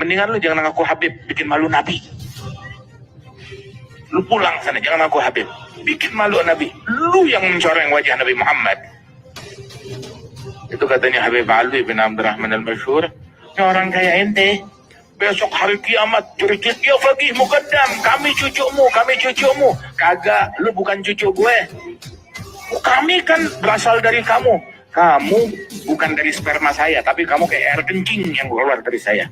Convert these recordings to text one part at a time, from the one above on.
Mendingan lu jangan ngaku Habib, bikin malu Nabi. Lu pulang sana, jangan ngaku Habib, bikin malu Nabi. Lu yang mencoreng wajah Nabi Muhammad. Itu katanya Habib Alwi bin Abdurrahman al-Masyhur, ini orang kayak ente, besok hari kiamat jerit ya Faqih Muqaddam, kami cucumu. Kagak, lu bukan cucu gue. Kami kan berasal dari kamu. Kamu bukan dari sperma saya, tapi kamu kayak air kencing yang keluar dari saya.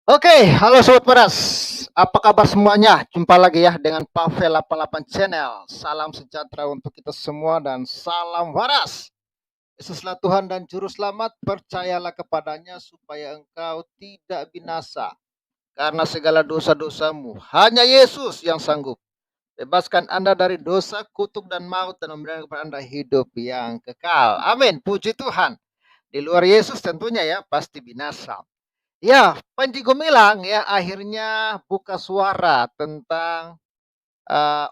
Oke, halo Sobat Waras. Apa kabar semuanya? Jumpa lagi ya dengan Pavel 88 Channel. Salam sejahtera untuk kita semua dan salam waras. Yesuslah Tuhan dan Juru Selamat, percayalah kepadanya supaya engkau tidak binasa. Karena segala dosa-dosamu, hanya Yesus yang sanggup bebaskan Anda dari dosa, kutuk, dan maut dan memberikan kepada Anda hidup yang kekal. Amin, puji Tuhan. Di luar Yesus tentunya ya, pasti binasa. Ya, Panji Gumilang ya akhirnya buka suara tentang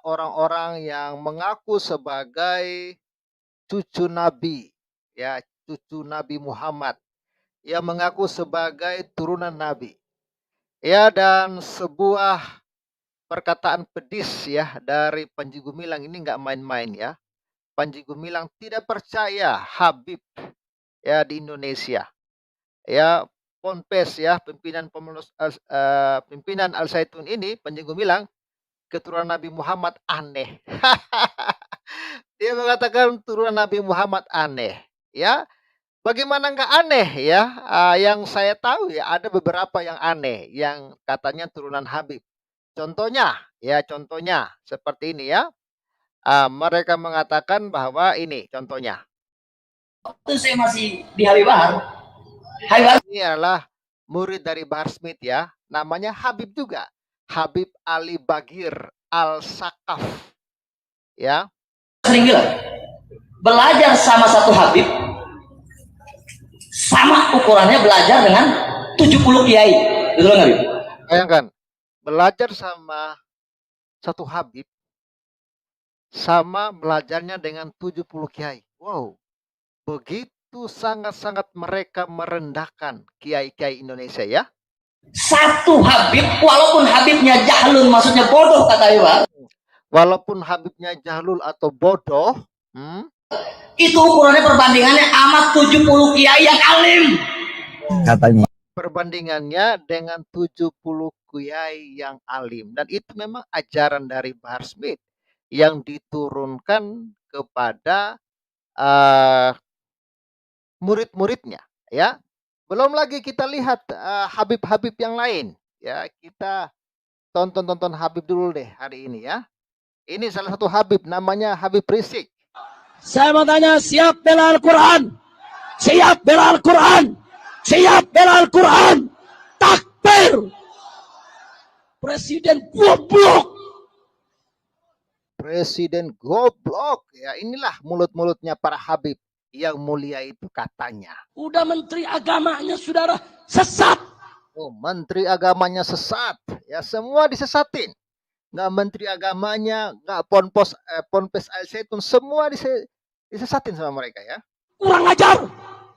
orang-orang yang mengaku sebagai cucu Nabi, ya cucu Nabi Muhammad, yang mengaku sebagai turunan Nabi. Ya, dan sebuah perkataan pedis ya dari Panji Gumilang ini nggak main-main ya. Panji Gumilang tidak percaya Habib ya di Indonesia. Ya, Ponpes ya, pimpinan Al Zaitun ini, Panji Gumilang, keturunan Nabi Muhammad aneh. Dia mengatakan turunan Nabi Muhammad aneh. Ya, bagaimana nggak aneh ya? Yang saya tahu ya ada beberapa yang aneh, yang katanya turunan Habib. Contohnya seperti ini ya. Mereka mengatakan bahwa ini contohnya. Waktu saya masih di Habib Bahar. Ini adalah murid dari Bahar Smith ya, namanya Habib juga, Habib Ali Bagir Al-Sakaf ya. Sering bilang, belajar sama satu Habib sama ukurannya belajar dengan 70 kiai. Betul nggak, Habib? Bayangkan, belajar sama satu Habib sama belajarnya dengan 70 kiai. Wow, begitu sangat-sangat mereka merendahkan kiai-kiai Indonesia ya. Satu Habib, walaupun Habibnya jahlun, maksudnya bodoh kata Iwan. Walaupun Habibnya jahlul atau bodoh, itu ukurannya perbandingannya amat 70 kiai yang alim. Katanya. Perbandingannya dengan 70 kiai yang alim. Dan itu memang ajaran dari Bahar Smith yang diturunkan kepada murid-muridnya ya. Belum lagi kita lihat Habib-Habib yang lain ya. Kita tonton Habib dulu deh hari ini ya. Ini salah satu Habib namanya Habib Rizik. Saya mau tanya, siap bela Al-Quran? Siap bela Al-Quran? Siap bela Al-Quran? Takbir! Presiden goblok! Presiden goblok ya. Inilah mulut-mulutnya para Habib yang mulia itu katanya. Udah menteri agamanya saudara sesat. Oh, menteri agamanya sesat. Ya, semua disesatin. Nggak menteri agamanya, nggak Ponpes Al Zaitun, semua disesatin sama mereka ya. Kurang ajar.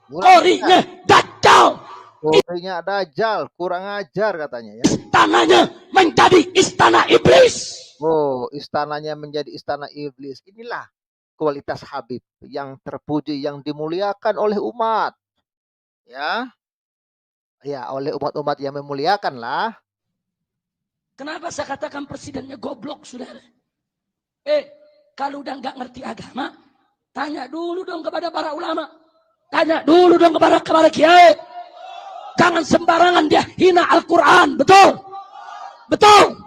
Korinya dajjal. Korinya dajjal, kurang ajar katanya ya. Istananya menjadi istana iblis. Oh, istananya menjadi istana iblis. Inilah kualitas Habib yang terpuji, yang dimuliakan oleh umat. Ya. Ya, oleh umat-umat yang memuliakan lah. Kenapa saya katakan presidennya goblok, saudara? Kalau udah nggak ngerti agama, tanya dulu dong kepada para ulama. Tanya dulu dong kepada kiai. Jangan sembarangan dia hina Al-Quran. Betul? Betul?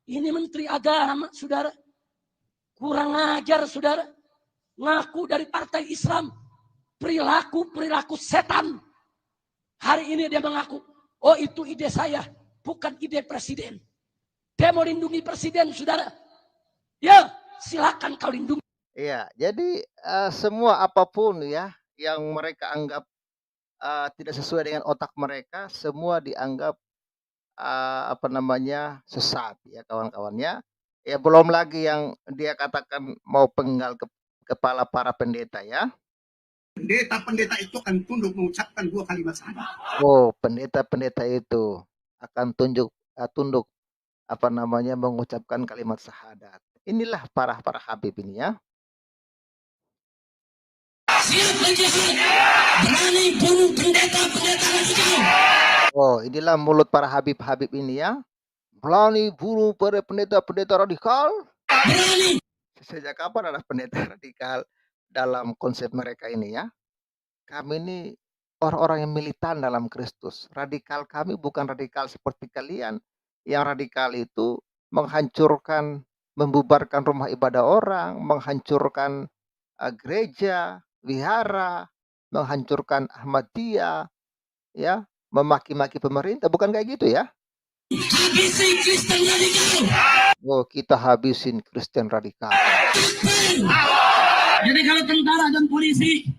Ini menteri agama, saudara. Kurang ajar, saudara. Ngaku dari partai Islam. Perilaku setan. Hari ini dia mengaku, oh itu ide saya, bukan ide presiden. Dia mau lindungi presiden, saudara. Ya, silakan kau lindungi. Iya, jadi semua apapun ya yang mereka anggap tidak sesuai dengan otak mereka, semua dianggap apa namanya, sesat ya kawan-kawannya. Ya belum lagi yang dia katakan mau penggal kepala para pendeta ya. Pendeta-pendeta itu akan tunduk mengucapkan 2 kalimat syahadat. Oh, pendeta-pendeta itu akan tunduk apa namanya, mengucapkan kalimat syahadat. Inilah para habib ini ya. Siap berjihad, berani bunuh pendeta-pendeta radikal. Oh, inilah mulut para habib-habib ini ya. Berani bunuh para pendeta-pendeta radikal. Berani. Sejak kapan ada pendeta radikal dalam konsep mereka ini ya? Kami ini orang-orang yang militan dalam Kristus. Radikal kami bukan radikal seperti kalian. Yang radikal itu menghancurkan, membubarkan rumah ibadah orang, menghancurkan gereja, wihara, menghancurkan Ahmadiyah, ya, memaki-maki pemerintah, bukan kayak gitu ya? Habisi Kristen radikal. Oh, kita habisin Kristen radikal. Jadi kalau tentara dan polisi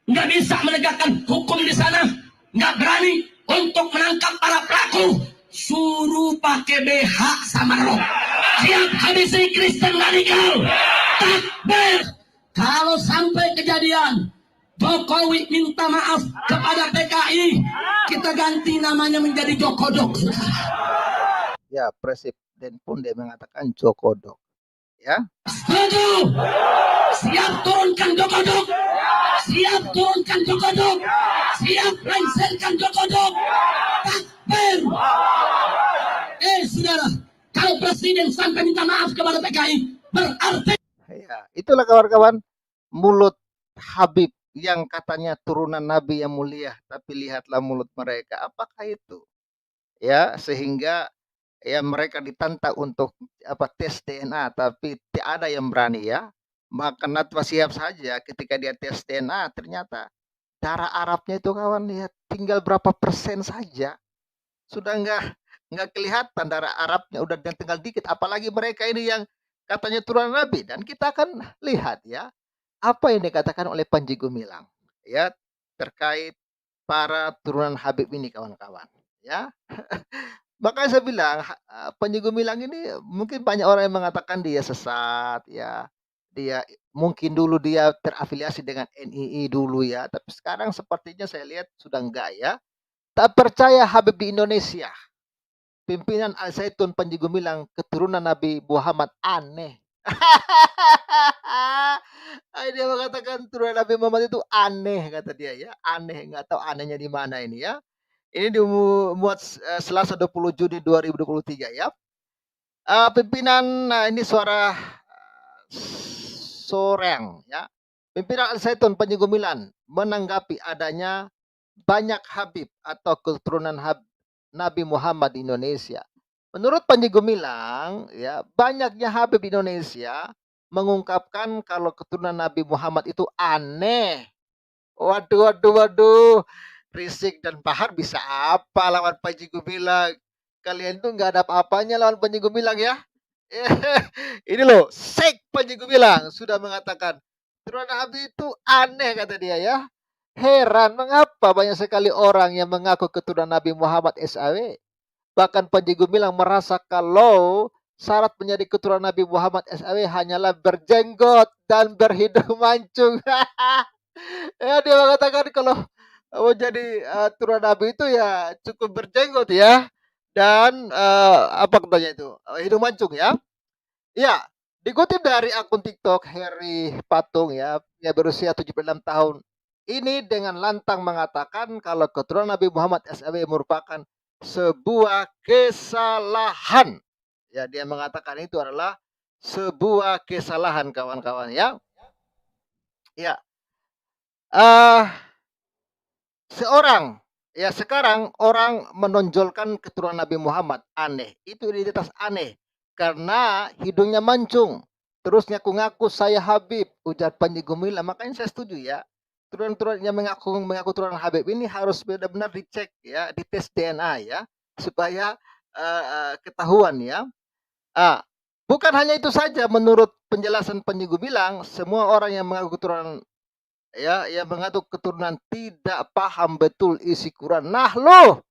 nggak bisa menegakkan hukum di sana, nggak berani untuk menangkap para pelaku, suruh pakai BH sama rok. Siap habisi Kristen radikal. Takbir. Kalau sampai kejadian Jokowi minta maaf kepada PKI, kita ganti namanya menjadi Jokodok. Ya, presiden pun dia mengatakan Jokodok. Ya. Setuju. Siap turunkan Jokodok. Siap turunkan Jokodok. Siap lengserkan Jokodok. Takbir. Saudara, kalau presiden sampai minta maaf kepada PKI, berarti Ya, itulah kawan-kawan mulut Habib yang katanya turunan Nabi yang mulia, tapi lihatlah mulut mereka. Apakah itu? Ya, sehingga ya mereka ditantang untuk tes DNA, tapi tidak ada yang berani ya. Maka Natwa siap saja ketika dia tes DNA, ternyata darah Arabnya itu kawan ya tinggal berapa persen saja. Sudah nggak kelihatan darah Arabnya, udah tinggal dikit. Apalagi mereka ini yang katanya turunan Nabi, dan kita akan lihat ya apa yang dikatakan oleh Panji Gumilang ya terkait para turunan Habib ini kawan-kawan ya. Makanya saya bilang Panji Gumilang ini mungkin banyak orang yang mengatakan dia sesat ya. Dia mungkin dulu dia terafiliasi dengan NII dulu ya, tapi sekarang sepertinya saya lihat sudah enggak ya. Tak percaya Habib di Indonesia. Pimpinan Al Zaitun Panji Gumilang keturunan Nabi Muhammad aneh. Dia mengatakan turunan Nabi Muhammad itu aneh kata dia ya, aneh, nggak tahu anehnya di mana ini ya. Ini dimuat Selasa 20 Juni 2023 ya. Pimpinan ini suara Soreng ya. Pimpinan Al Zaitun Panji Gumilang menanggapi adanya banyak Habib atau keturunan Nabi Muhammad di Indonesia. Menurut Panji Gumilang, ya, banyaknya Habib di Indonesia mengungkapkan kalau keturunan Nabi Muhammad itu aneh. Waduh, waduh, waduh. Risik dan Bahar bisa apa lawan Panji Gumilang? Kalian tuh nggak ada apa-apanya lawan Panji Gumilang ya. Ini loh, Panji Gumilang sudah mengatakan keturunan Nabi itu aneh kata dia ya. Heran mengapa banyak sekali orang yang mengaku keturunan Nabi Muhammad SAW. Bahkan Panji Gumilang merasa kalau syarat menjadi keturunan Nabi Muhammad SAW hanyalah berjenggot dan berhidung mancung. Ya, dia mengatakan kalau mau jadi turunan Nabi itu ya cukup berjenggot ya. Dan apa katanya itu? Hidung mancung ya. Ya, dikutip dari akun TikTok Heri Patung ya, yang berusia 76 tahun. Ini dengan lantang mengatakan kalau keturunan Nabi Muhammad SAW merupakan sebuah kesalahan. Ya, dia mengatakan itu adalah sebuah kesalahan kawan-kawan ya. Ya. Sekarang orang menonjolkan keturunan Nabi Muhammad aneh. Itu identitas aneh karena hidungnya mancung. Terus ngaku-ngaku saya Habib, ujar Panji Gumilang. Makanya saya setuju ya. Turunan-turunan yang mengaku turunan Habib ini harus benar-benar dicek ya, dites DNA ya, supaya ketahuan ya. Bukan hanya itu saja, menurut penjelasan Panji Gumilang, semua orang yang mengaku keturunan ya, yang mengaku keturunan tidak paham betul isi Quran. Nah, loh,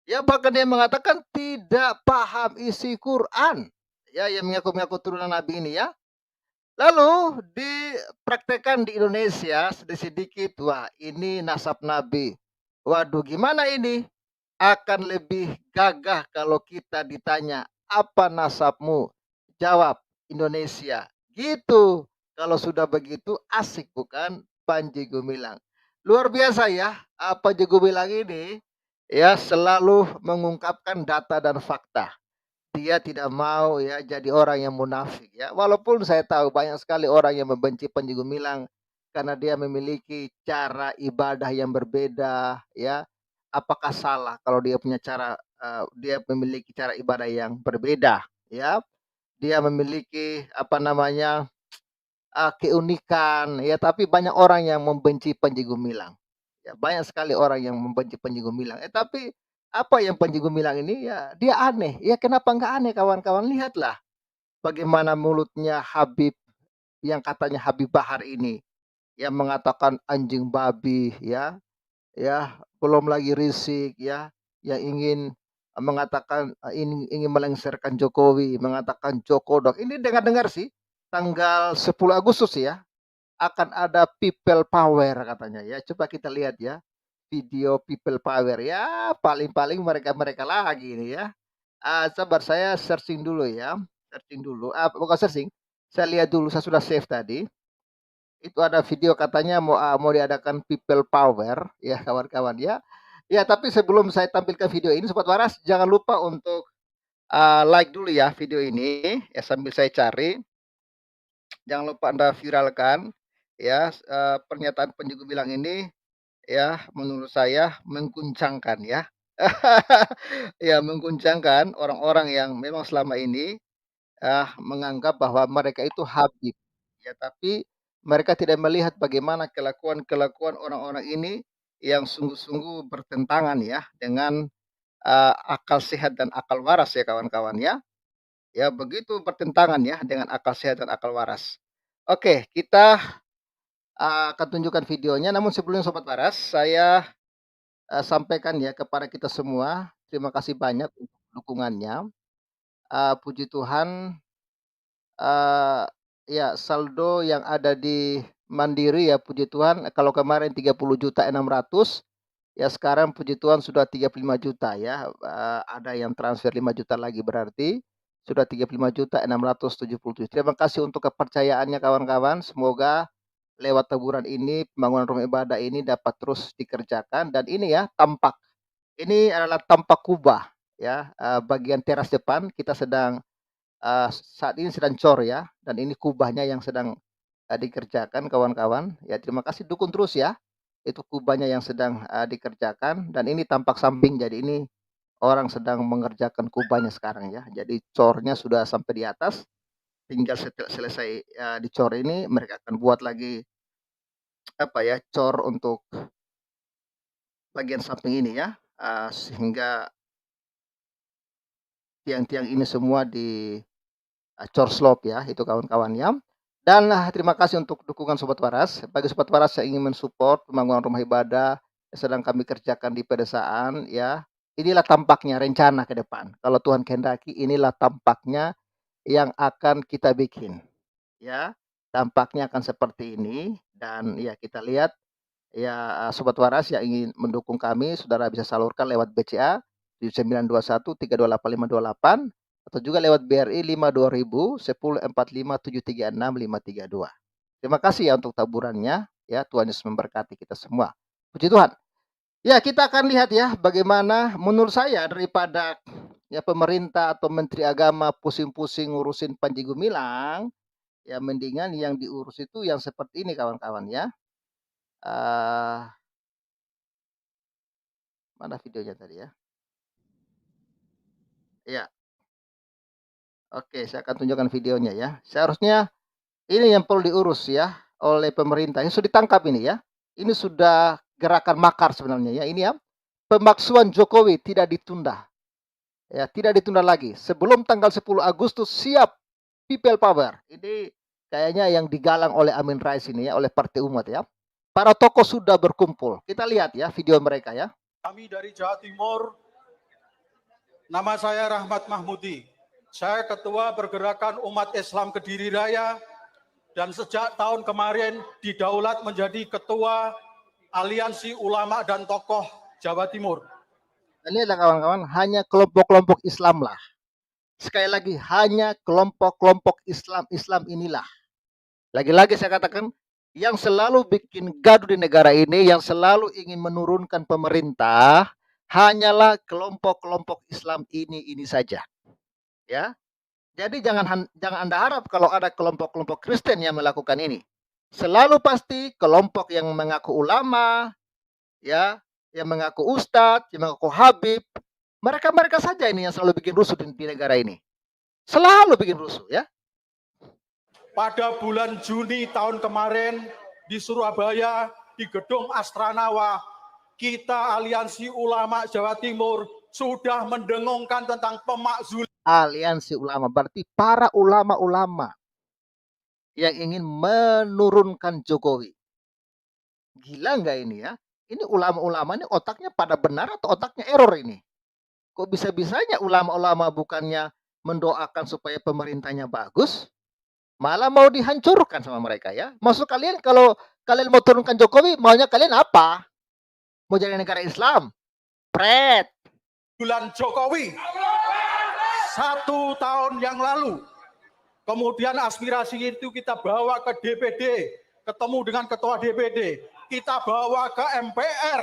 ya bahkan dia mengatakan tidak paham isi Quran. Ya, yang mengaku keturunan Nabi ini ya. Lalu dipraktekkan di Indonesia sedikit-sedikit, wah ini nasab Nabi. Waduh, gimana ini? Akan lebih gagah kalau kita ditanya, apa nasabmu? Jawab, Indonesia. Gitu. Kalau sudah begitu asik bukan? Panji Gumilang. Luar biasa ya, Panji Gumilang ini ya selalu mengungkapkan data dan fakta. Dia tidak mau ya jadi orang yang munafik ya. Walaupun saya tahu banyak sekali orang yang membenci Panji Gumilang karena dia memiliki cara ibadah yang berbeda ya. Apakah salah kalau dia punya cara dia memiliki cara ibadah yang berbeda ya. Dia memiliki apa namanya keunikan ya, tapi banyak orang yang membenci Panji Gumilang. Ya, banyak sekali orang yang membenci Panji Gumilang. Tapi apa yang Panji Gumilang ini ya dia aneh. Ya kenapa nggak aneh kawan-kawan? Lihatlah bagaimana mulutnya Habib yang katanya Habib Bahar ini yang mengatakan anjing babi ya, ya belum lagi Rizik ya yang ingin mengatakan ingin melengsarkan Jokowi, mengatakan Jokodok. Ini dengar-dengar sih tanggal 10 Agustus ya akan ada people power katanya ya. Coba kita lihat ya video people power ya, paling-paling mereka-mereka lagi ini ya. Sabar saya searching dulu ya, searching dulu. Bukan searching, saya lihat dulu, saya sudah save tadi. Itu ada video katanya mau diadakan people power ya kawan-kawan ya. Ya, tapi sebelum saya tampilkan video ini Sobat Waras, jangan lupa untuk like dulu ya video ini ya sambil saya cari. Jangan lupa Anda viralkan ya pernyataan Panji Gumilang ini ya menurut saya mengguncangkan ya. Ya mengguncangkan orang-orang yang memang selama ini menganggap bahwa mereka itu Habib. Ya, tapi mereka tidak melihat bagaimana kelakuan-kelakuan orang-orang ini yang sungguh-sungguh bertentangan ya dengan akal sehat dan akal waras ya kawan-kawan ya. Ya begitu bertentangan ya dengan akal sehat dan akal waras. Oke, kita akan tunjukkan videonya. Namun sebelumnya Sobat Waras, saya sampaikan ya kepada kita semua, terima kasih banyak untuk dukungannya. Puji Tuhan, ya saldo yang ada di Mandiri ya puji Tuhan, kalau kemarin 30.600.000, ya sekarang puji Tuhan sudah 35 juta ya, ada yang transfer 5 juta lagi berarti sudah 35.677. Terima kasih untuk kepercayaannya kawan-kawan, semoga lewat taburan ini, pembangunan rumah ibadah ini dapat terus dikerjakan dan ini ya tampak. Ini adalah tampak kubah ya, bagian teras depan kita sedang saat ini sedang cor ya dan ini kubahnya yang sedang dikerjakan kawan-kawan. Ya terima kasih dukung terus ya. Itu kubahnya yang sedang dikerjakan dan ini tampak samping jadi ini orang sedang mengerjakan kubahnya sekarang ya. Jadi cornya sudah sampai di atas. Tinggal selesai dicor ini mereka akan buat lagi apa ya cor untuk bagian samping ini ya sehingga tiang-tiang ini semua di cor slope ya itu kawan-kawannya. Dan terima kasih untuk dukungan Sobat Waras. Bagi Sobat Waras yang ingin mensupport pembangunan rumah ibadah yang sedang kami kerjakan di pedesaan ya. Inilah tampaknya rencana ke depan. Kalau Tuhan kehendaki inilah tampaknya yang akan kita bikin. Ya, tampaknya akan seperti ini dan ya kita lihat ya Sobat Waras yang ingin mendukung kami, saudara bisa salurkan lewat BCA 7921328528 atau juga lewat BRI 52.000 1045736532. Terima kasih ya untuk taburannya ya, Tuhan Yesus memberkati kita semua. Puji Tuhan. Ya, kita akan lihat ya bagaimana menurut saya daripada ya pemerintah atau menteri agama pusing-pusing ngurusin Panji Gumilang, ya mendingan yang diurus itu yang seperti ini kawan-kawan ya. Mana videonya tadi ya? Ya. Oke, saya akan tunjukkan videonya ya. Seharusnya ini yang perlu diurus ya oleh pemerintah. Ini sudah ditangkap ini ya. Ini sudah gerakan makar sebenarnya ya. Ini ya. Pemaksuan Jokowi tidak ditunda. Ya, tidak ditunda lagi. Sebelum tanggal 10 Agustus siap People power. Ini kayaknya yang digalang oleh Amin Rais ini ya, oleh Partai Umat ya. Para tokoh sudah berkumpul. Kita lihat ya video mereka ya. Kami dari Jawa Timur, nama saya Rahmat Mahmudi. Saya Ketua Pergerakan Umat Islam Kediri Raya dan sejak tahun kemarin didaulat menjadi Ketua Aliansi Ulama dan Tokoh Jawa Timur. Ini adalah kawan-kawan hanya kelompok-kelompok Islam lah. Sekali lagi hanya kelompok-kelompok Islam inilah. Lagi-lagi saya katakan yang selalu bikin gaduh di negara ini, yang selalu ingin menurunkan pemerintah hanyalah kelompok-kelompok Islam ini saja. Ya. Jadi jangan Anda harap kalau ada kelompok-kelompok Kristen yang melakukan ini. Selalu pasti kelompok yang mengaku ulama, ya, yang mengaku ustadz, yang mengaku habib, mereka saja ini yang selalu bikin rusuh di negara ini. Selalu bikin rusuh ya. Pada bulan Juni tahun kemarin di Surabaya, di Gedung Astranawa, kita Aliansi Ulama Jawa Timur sudah mendengungkan tentang pemakzulan. Aliansi ulama berarti para ulama-ulama yang ingin menurunkan Jokowi. Gila nggak ini ya? Ini ulama-ulama ini otaknya pada benar atau otaknya error ini? Kok bisa-bisanya ulama-ulama bukannya mendoakan supaya pemerintahnya bagus, malah mau dihancurkan sama mereka ya? Maksud kalian kalau kalian mau turunkan Jokowi, maunya kalian apa? Mau jadi negara Islam? Pret. Bulan Jokowi 1 tahun yang lalu. Kemudian aspirasi itu kita bawa ke DPD, ketemu dengan ketua DPD, kita bawa ke MPR,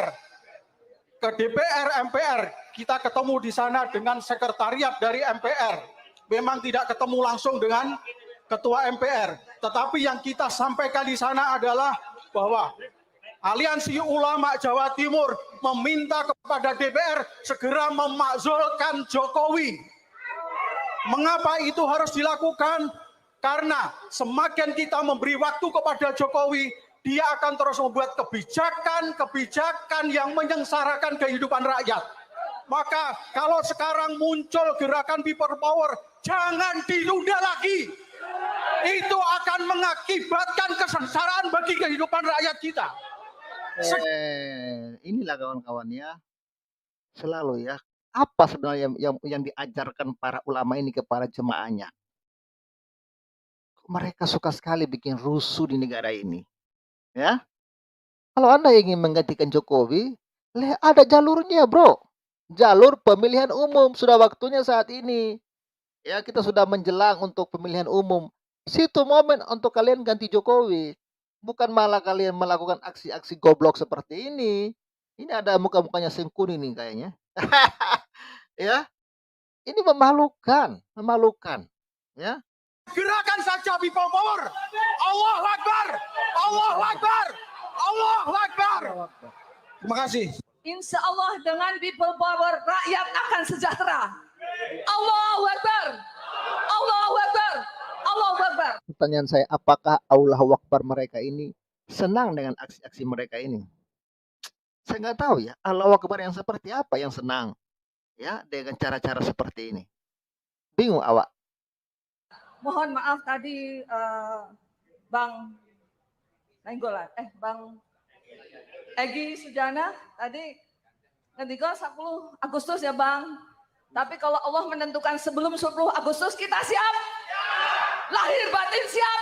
ke DPR MPR, kita ketemu di sana dengan sekretariat dari MPR. Memang tidak ketemu langsung dengan ketua MPR, tetapi yang kita sampaikan di sana adalah bahwa Aliansi Ulama Jawa Timur meminta kepada DPR segera memakzulkan Jokowi. Mengapa itu harus dilakukan? Karena semakin kita memberi waktu kepada Jokowi, dia akan terus membuat kebijakan-kebijakan yang menyengsarakan kehidupan rakyat. Maka kalau sekarang muncul gerakan people power, jangan ditunda lagi. Itu akan mengakibatkan kesengsaraan bagi kehidupan rakyat kita. Inilah kawan-kawan ya. Selalu ya. Apa sebenarnya yang diajarkan para ulama ini kepada jemaahnya? Mereka suka sekali bikin rusuh di negara ini. Ya. Kalau Anda ingin menggantikan Jokowi, ada jalurnya, bro. Jalur pemilihan umum sudah waktunya saat ini. Ya, kita sudah menjelang untuk pemilihan umum. Situ momen untuk kalian ganti Jokowi. Bukan malah kalian melakukan aksi-aksi goblok seperti ini. Ini ada muka-mukanya Sengkuni nih kayaknya. Ya. Ini memalukan, ya. Gerakan saja people power. Allahu Akbar. Allahu Akbar. Allahu Akbar. Terima kasih. Insya Allah dengan people power rakyat akan sejahtera. Allahu Akbar. Allahu Akbar. Allahu Akbar. Pertanyaan saya, apakah Allahu Akbar mereka ini senang dengan aksi-aksi mereka ini? Saya nggak tahu ya, Allahu Akbar yang seperti apa yang senang ya dengan cara-cara seperti ini. Bingung awak. Mohon maaf tadi Bang Nainggolan, Bang Egy Sujana tadi ngendika 10 Agustus ya Bang. Tapi kalau Allah menentukan sebelum 10 Agustus kita siap. Lahir batin siap.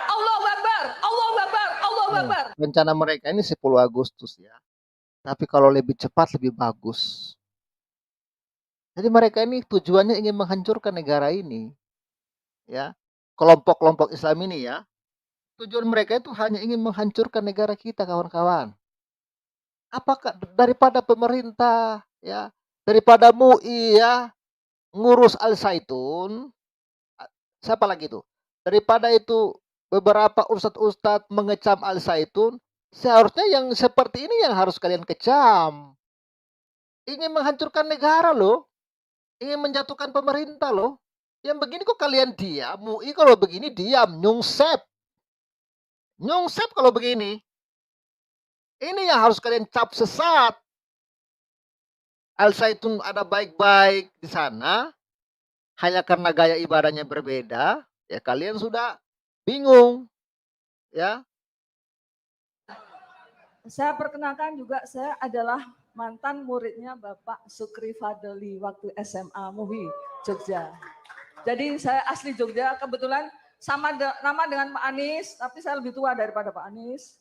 Allahu Akbar. Allahu Akbar. Allahu Akbar. Rencana mereka ini 10 Agustus ya. Tapi kalau lebih cepat lebih bagus. Jadi mereka ini tujuannya ingin menghancurkan negara ini. Ya. Kelompok-kelompok Islam ini ya. Tujuan mereka itu hanya ingin menghancurkan negara kita, kawan-kawan. Apakah daripada pemerintah ya, daripada MUI ya ngurus Al Zaitun, siapa lagi itu? Daripada itu beberapa ustadz-ustadz mengecam Al Zaitun, seharusnya yang seperti ini yang harus kalian kecam. Ingin menghancurkan negara loh. Ingin menjatuhkan pemerintah loh. Yang begini kok kalian diam? MUI kalau begini diam, nyungsep. Nyungsep kalau begini. Ini yang harus kalian cap sesat. Al Zaitun ada baik-baik di sana. Hanya karena gaya ibadahnya berbeda. Ya kalian sudah bingung, ya. Saya perkenalkan juga, saya adalah mantan muridnya Bapak Sukri Fadli waktu SMA MUHI Jogja. Jadi saya asli Jogja, kebetulan nama dengan Pak Anies, tapi saya lebih tua daripada Pak Anies.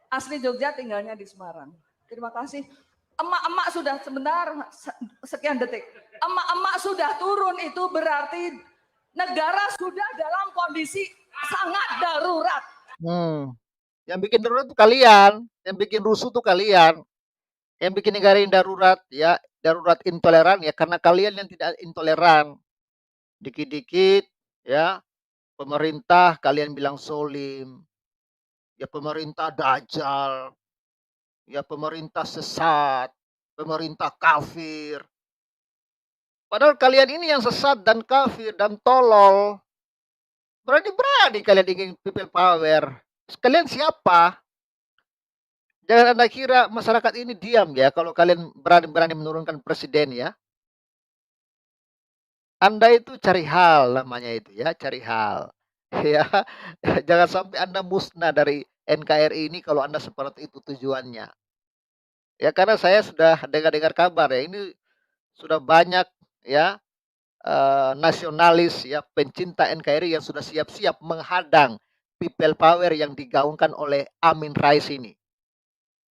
Asli Jogja, tinggalnya di Semarang. Terima kasih. Emak-emak sudah, sebentar, sekian detik. Emak-emak sudah turun, itu berarti negara sudah dalam kondisi sangat darurat. Yang bikin darurat itu kalian, yang bikin rusuh tuh kalian, yang bikin negara ini darurat, ya darurat intoleran ya karena kalian yang tidak intoleran. Dikit-dikit ya pemerintah kalian bilang solim, ya pemerintah dajjal, ya pemerintah sesat, pemerintah kafir. Padahal kalian ini yang sesat dan kafir dan tolol. Berani-berani kalian ingin people power. Kalian siapa? Jangan Anda kira masyarakat ini diam ya kalau kalian berani-berani menurunkan presiden ya. Anda itu cari hal namanya itu ya, cari hal. Ya, jangan sampai Anda musnah dari NKRI ini kalau Anda seperti itu tujuannya. Ya karena saya sudah dengar-dengar kabar ya ini sudah banyak ya nasionalis ya pencinta NKRI yang sudah siap-siap menghadang people power yang digaungkan oleh Amin Rais ini.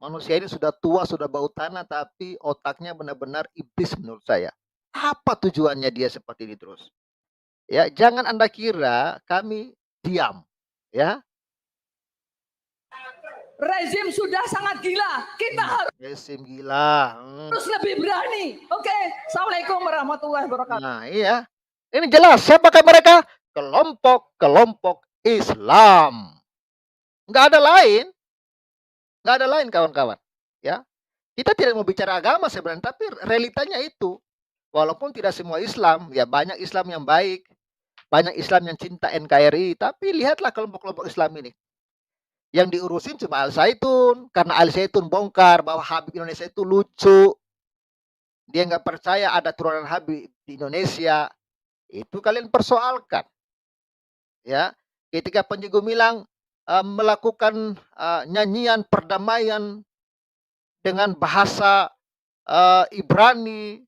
Manusia ini sudah tua, sudah bau tanah, tapi otaknya benar-benar iblis menurut saya. Apa tujuannya dia seperti ini terus? Ya, jangan Anda kira kami diam, ya. Rezim sudah sangat gila. Kita harus Rezim gila. lebih berani. Oke. Assalamualaikum warahmatullahi wabarakatuh. Nah, iya. Ini jelas siapakah mereka? Kelompok-kelompok Islam. Nggak ada lain. Nggak ada lain kawan-kawan. Ya. Kita tidak mau bicara agama sebenarnya, tapi realitanya itu. Walaupun tidak semua Islam, ya banyak Islam yang baik, banyak Islam yang cinta NKRI, tapi lihatlah kelompok-kelompok Islam ini. Yang diurusin cuma Al Zaitun, karena Al Zaitun bongkar bahwa Habib Indonesia itu lucu. Dia nggak percaya ada turunan Habib di Indonesia. Itu kalian persoalkan. Ya, ketika Panji Gumilang melakukan nyanyian perdamaian dengan bahasa Ibrani,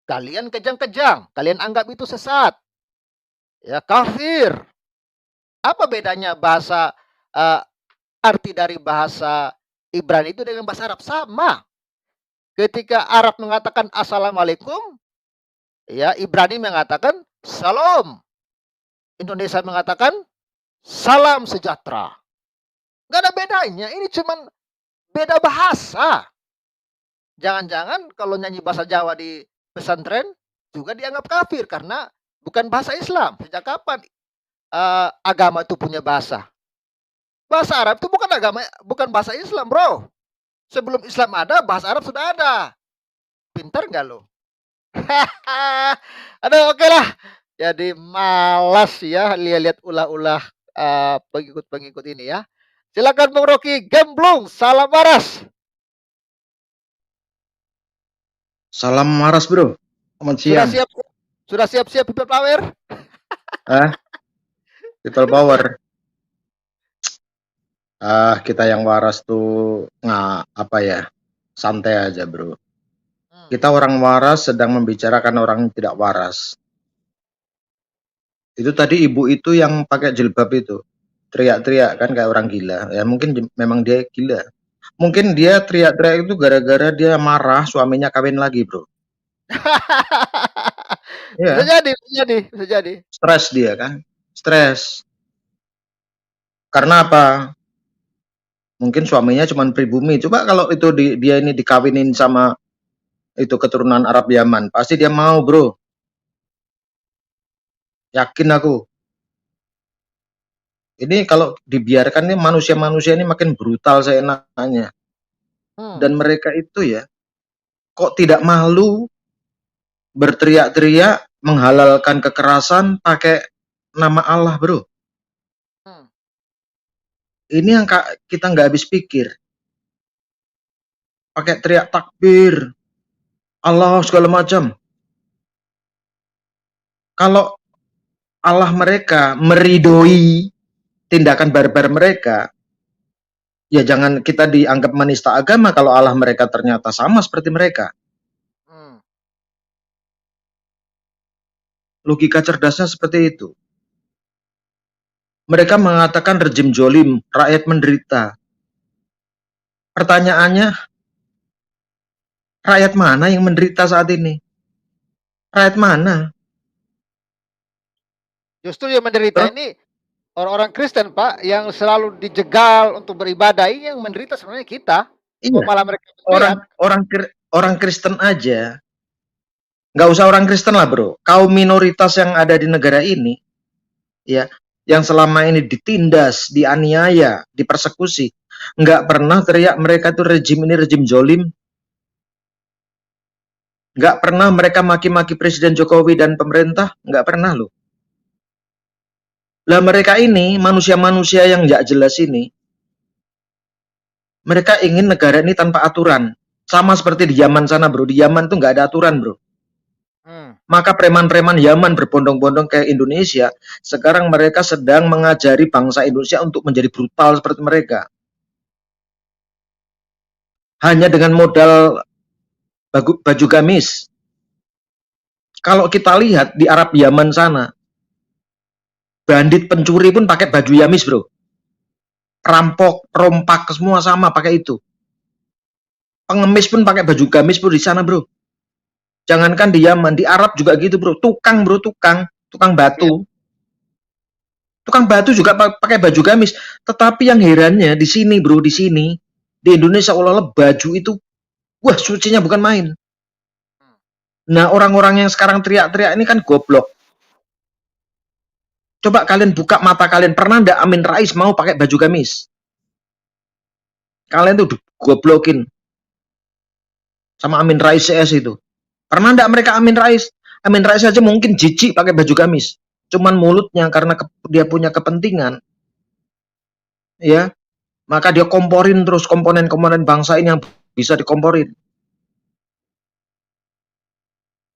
kalian kejang-kejang, kalian anggap itu sesat, ya kafir. Apa bedanya bahasa arti dari bahasa Ibrani itu dengan bahasa Arab? Sama. Ketika Arab mengatakan assalamualaikum, ya Ibrani mengatakan salam. Indonesia mengatakan salam sejahtera. Nggak ada bedanya. Ini cuman beda bahasa. Jangan-jangan kalau nyanyi bahasa Jawa di pesantren juga dianggap kafir karena bukan bahasa Islam. Sejak kapan agama itu punya bahasa? Bahasa Arab itu bukan bahasa Islam, bro. Sebelum Islam ada, bahasa Arab sudah ada. Pintar nggak lo? Aduh, oke lah. Jadi malas ya lihat-lihat ulah-ulah pengikut-pengikut ini ya. Silakan Bung Rocky Gemblung, salam waras. Salam waras bro. Selamat siang. Sudah siap-siap people power? People power. Kita yang waras tuh apa ya? Santai aja bro. Kita orang waras sedang membicarakan orang yang tidak waras. Itu tadi ibu itu yang pakai jilbab itu teriak-teriak kan kayak orang gila. Ya mungkin memang dia gila. Mungkin dia teriak-teriak itu gara-gara dia marah suaminya kawin lagi bro. Ya. Bisa jadi. Stres dia kan, stres. Karena apa? Mungkin suaminya cuma pribumi. Coba kalau itu dia ini dikawinin sama itu keturunan Arab Yaman, pasti dia mau bro. Yakin aku. Ini kalau dibiarkan nih manusia-manusia ini makin brutal seenaknya. Dan mereka itu ya, kok tidak malu berteriak-teriak menghalalkan kekerasan pakai nama Allah bro. Ini yang kita nggak habis pikir. Pakai teriak takbir, Allah segala macam. Kalau Allah mereka meridoi tindakan barbar mereka, ya jangan kita dianggap menista agama kalau Allah mereka ternyata sama seperti mereka. Hmm. Logika cerdasnya seperti itu. Mereka mengatakan rejim jolim, rakyat menderita. Pertanyaannya, rakyat mana yang menderita saat ini? Rakyat mana? Justru yang menderita ini orang-orang Kristen, Pak, yang selalu dijegal untuk beribadah. Ini yang menderita sebenarnya kita. Iya. Kok malah mereka Orang Kristen aja, nggak usah orang Kristen lah bro, kaum minoritas yang ada di negara ini, ya, yang selama ini ditindas, dianiaya, dipersekusi, nggak pernah teriak mereka tuh rejim ini rejim jolim. Nggak pernah mereka maki-maki Presiden Jokowi dan pemerintah, nggak pernah loh. Lah mereka ini, manusia-manusia yang nggak jelas ini, mereka ingin negara ini tanpa aturan. Sama seperti di Yaman sana bro, di Yaman tuh nggak ada aturan bro. Maka preman-preman Yaman berbondong-bondong ke Indonesia, sekarang mereka sedang mengajari bangsa Indonesia untuk menjadi brutal seperti mereka. Hanya dengan modal baju gamis. Kalau kita lihat di Arab Yaman sana, bandit pencuri pun pakai baju gamis bro. Rampok, rompak, semua sama pakai itu. Pengemis pun pakai baju gamis bro di sana bro. Jangankan di Yaman, di Arab juga gitu bro. Tukang bro, tukang batu. Tukang batu juga pakai baju gamis. Tetapi yang herannya di sini bro, di sini di Indonesia olah-olah baju itu, wah sucinya bukan main. Nah orang-orang yang sekarang teriak-teriak ini kan goblok. Coba kalian buka mata kalian, pernah ndak Amin Rais mau pakai baju gamis? Kalian tuh goblokin sama Amin Rais CS itu. Pernah ndak mereka Amin Rais? Amin Rais aja mungkin jijik pakai baju gamis. Cuman mulutnya karena dia punya kepentingan, ya, maka dia komporin terus komponen-komponen bangsa ini yang bisa dikomporin.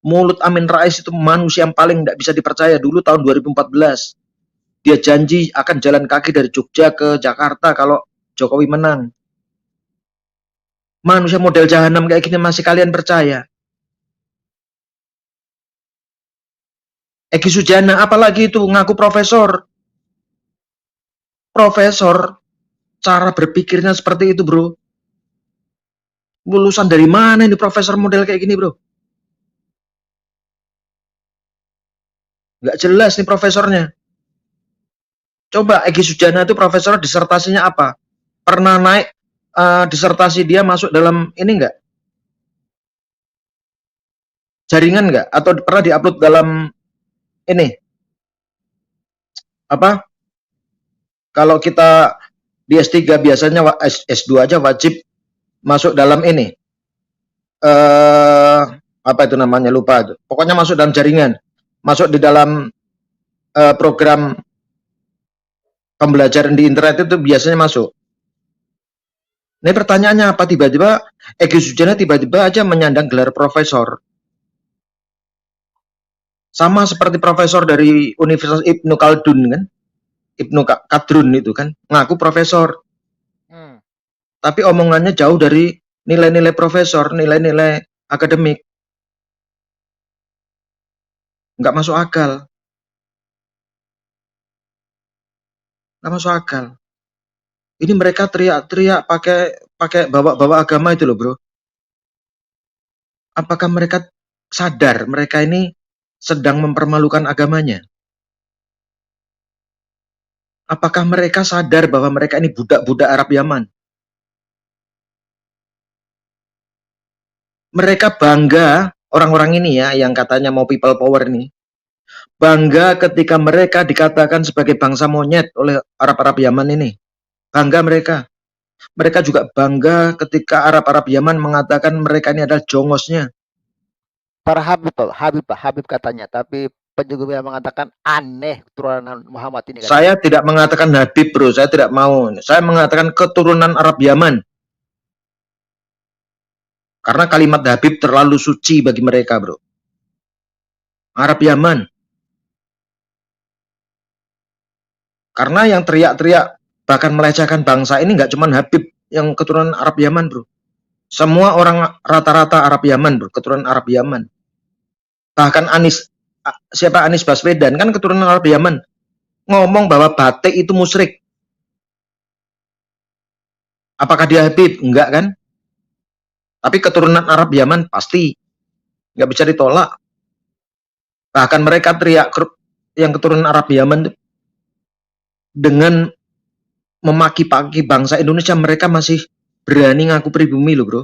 Mulut Amin Rais itu manusia yang paling tidak bisa dipercaya dulu tahun 2014. Dia janji akan jalan kaki dari Jogja ke Jakarta kalau Jokowi menang. Manusia model jahanam kayak gini masih kalian percaya? Egy Sujana apalagi itu ngaku profesor. Profesor, cara berpikirnya seperti itu bro. Lulusan dari mana ini profesor model kayak gini bro? Nggak jelas nih profesornya. Coba Egy Sujana itu profesor disertasinya apa? Pernah naik disertasi dia masuk dalam ini enggak? Jaringan enggak? Atau pernah diupload dalam ini? Apa? Kalau kita di S3 biasanya S2 aja wajib masuk dalam ini. Apa itu namanya? Lupa itu. Pokoknya masuk dalam jaringan. Masuk di dalam program pembelajaran di internet itu biasanya masuk. Ini pertanyaannya apa? Tiba-tiba Egy Sujana tiba-tiba aja menyandang gelar profesor. Sama seperti profesor dari Universitas Ibnu Khaldun kan? Ibnu Khaldun itu kan ngaku profesor. Tapi omongannya jauh dari nilai-nilai profesor, nilai-nilai akademik. Nggak masuk akal. Nggak masuk akal. Ini mereka teriak-teriak pakai bawa-bawa agama itu loh bro. Apakah mereka sadar mereka ini sedang mempermalukan agamanya? Apakah mereka sadar bahwa mereka ini budak-budak Arab Yaman? Mereka bangga, orang-orang ini ya, yang katanya mau people power ini, bangga ketika mereka dikatakan sebagai bangsa monyet oleh Arab-Arab Yaman ini. Bangga mereka. Mereka juga bangga ketika Arab-Arab Yaman mengatakan mereka ini adalah jongosnya. Para Habib katanya, tapi penjaga mengatakan aneh keturunan Muhammad ini. Katanya. Saya tidak mengatakan Habib bro, saya tidak mau. Saya mengatakan keturunan Arab Yaman. Karena kalimat Habib terlalu suci bagi mereka bro. Arab Yaman. Karena yang teriak-teriak bahkan melecehkan bangsa ini nggak cuma Habib yang keturunan Arab Yaman, bro. Semua orang rata-rata Arab Yaman, bro, keturunan Arab Yaman. Bahkan Anies Baswedan kan keturunan Arab Yaman, ngomong bahwa batik itu musyrik. Apakah dia Habib? Enggak kan? Tapi keturunan Arab Yaman pasti nggak bisa ditolak. Bahkan mereka teriak yang keturunan Arab Yaman dengan memaki-maki bangsa Indonesia, mereka masih berani ngaku pribumi loh, bro.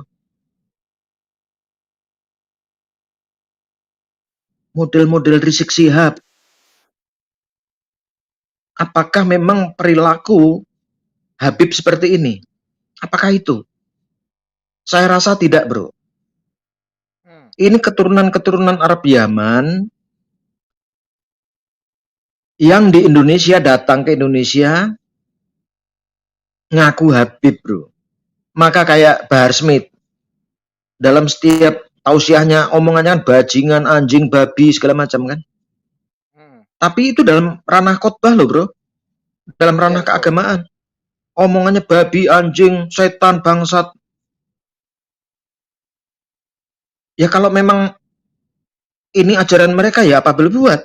Model-model Rizik Syihab. Apakah memang perilaku Habib seperti ini? Apakah itu? Saya rasa tidak, bro. Ini keturunan-keturunan Arab Yaman yang di Indonesia datang ke Indonesia ngaku Habib, bro. Maka kayak Bahar Smith dalam setiap tausiahnya omongannya kan bajingan, anjing, babi, segala macam kan. Tapi itu dalam ranah khotbah loh, bro. Dalam ranah keagamaan. Omongannya babi, anjing, setan, bangsat. Ya kalau memang ini ajaran mereka, ya apa boleh buat.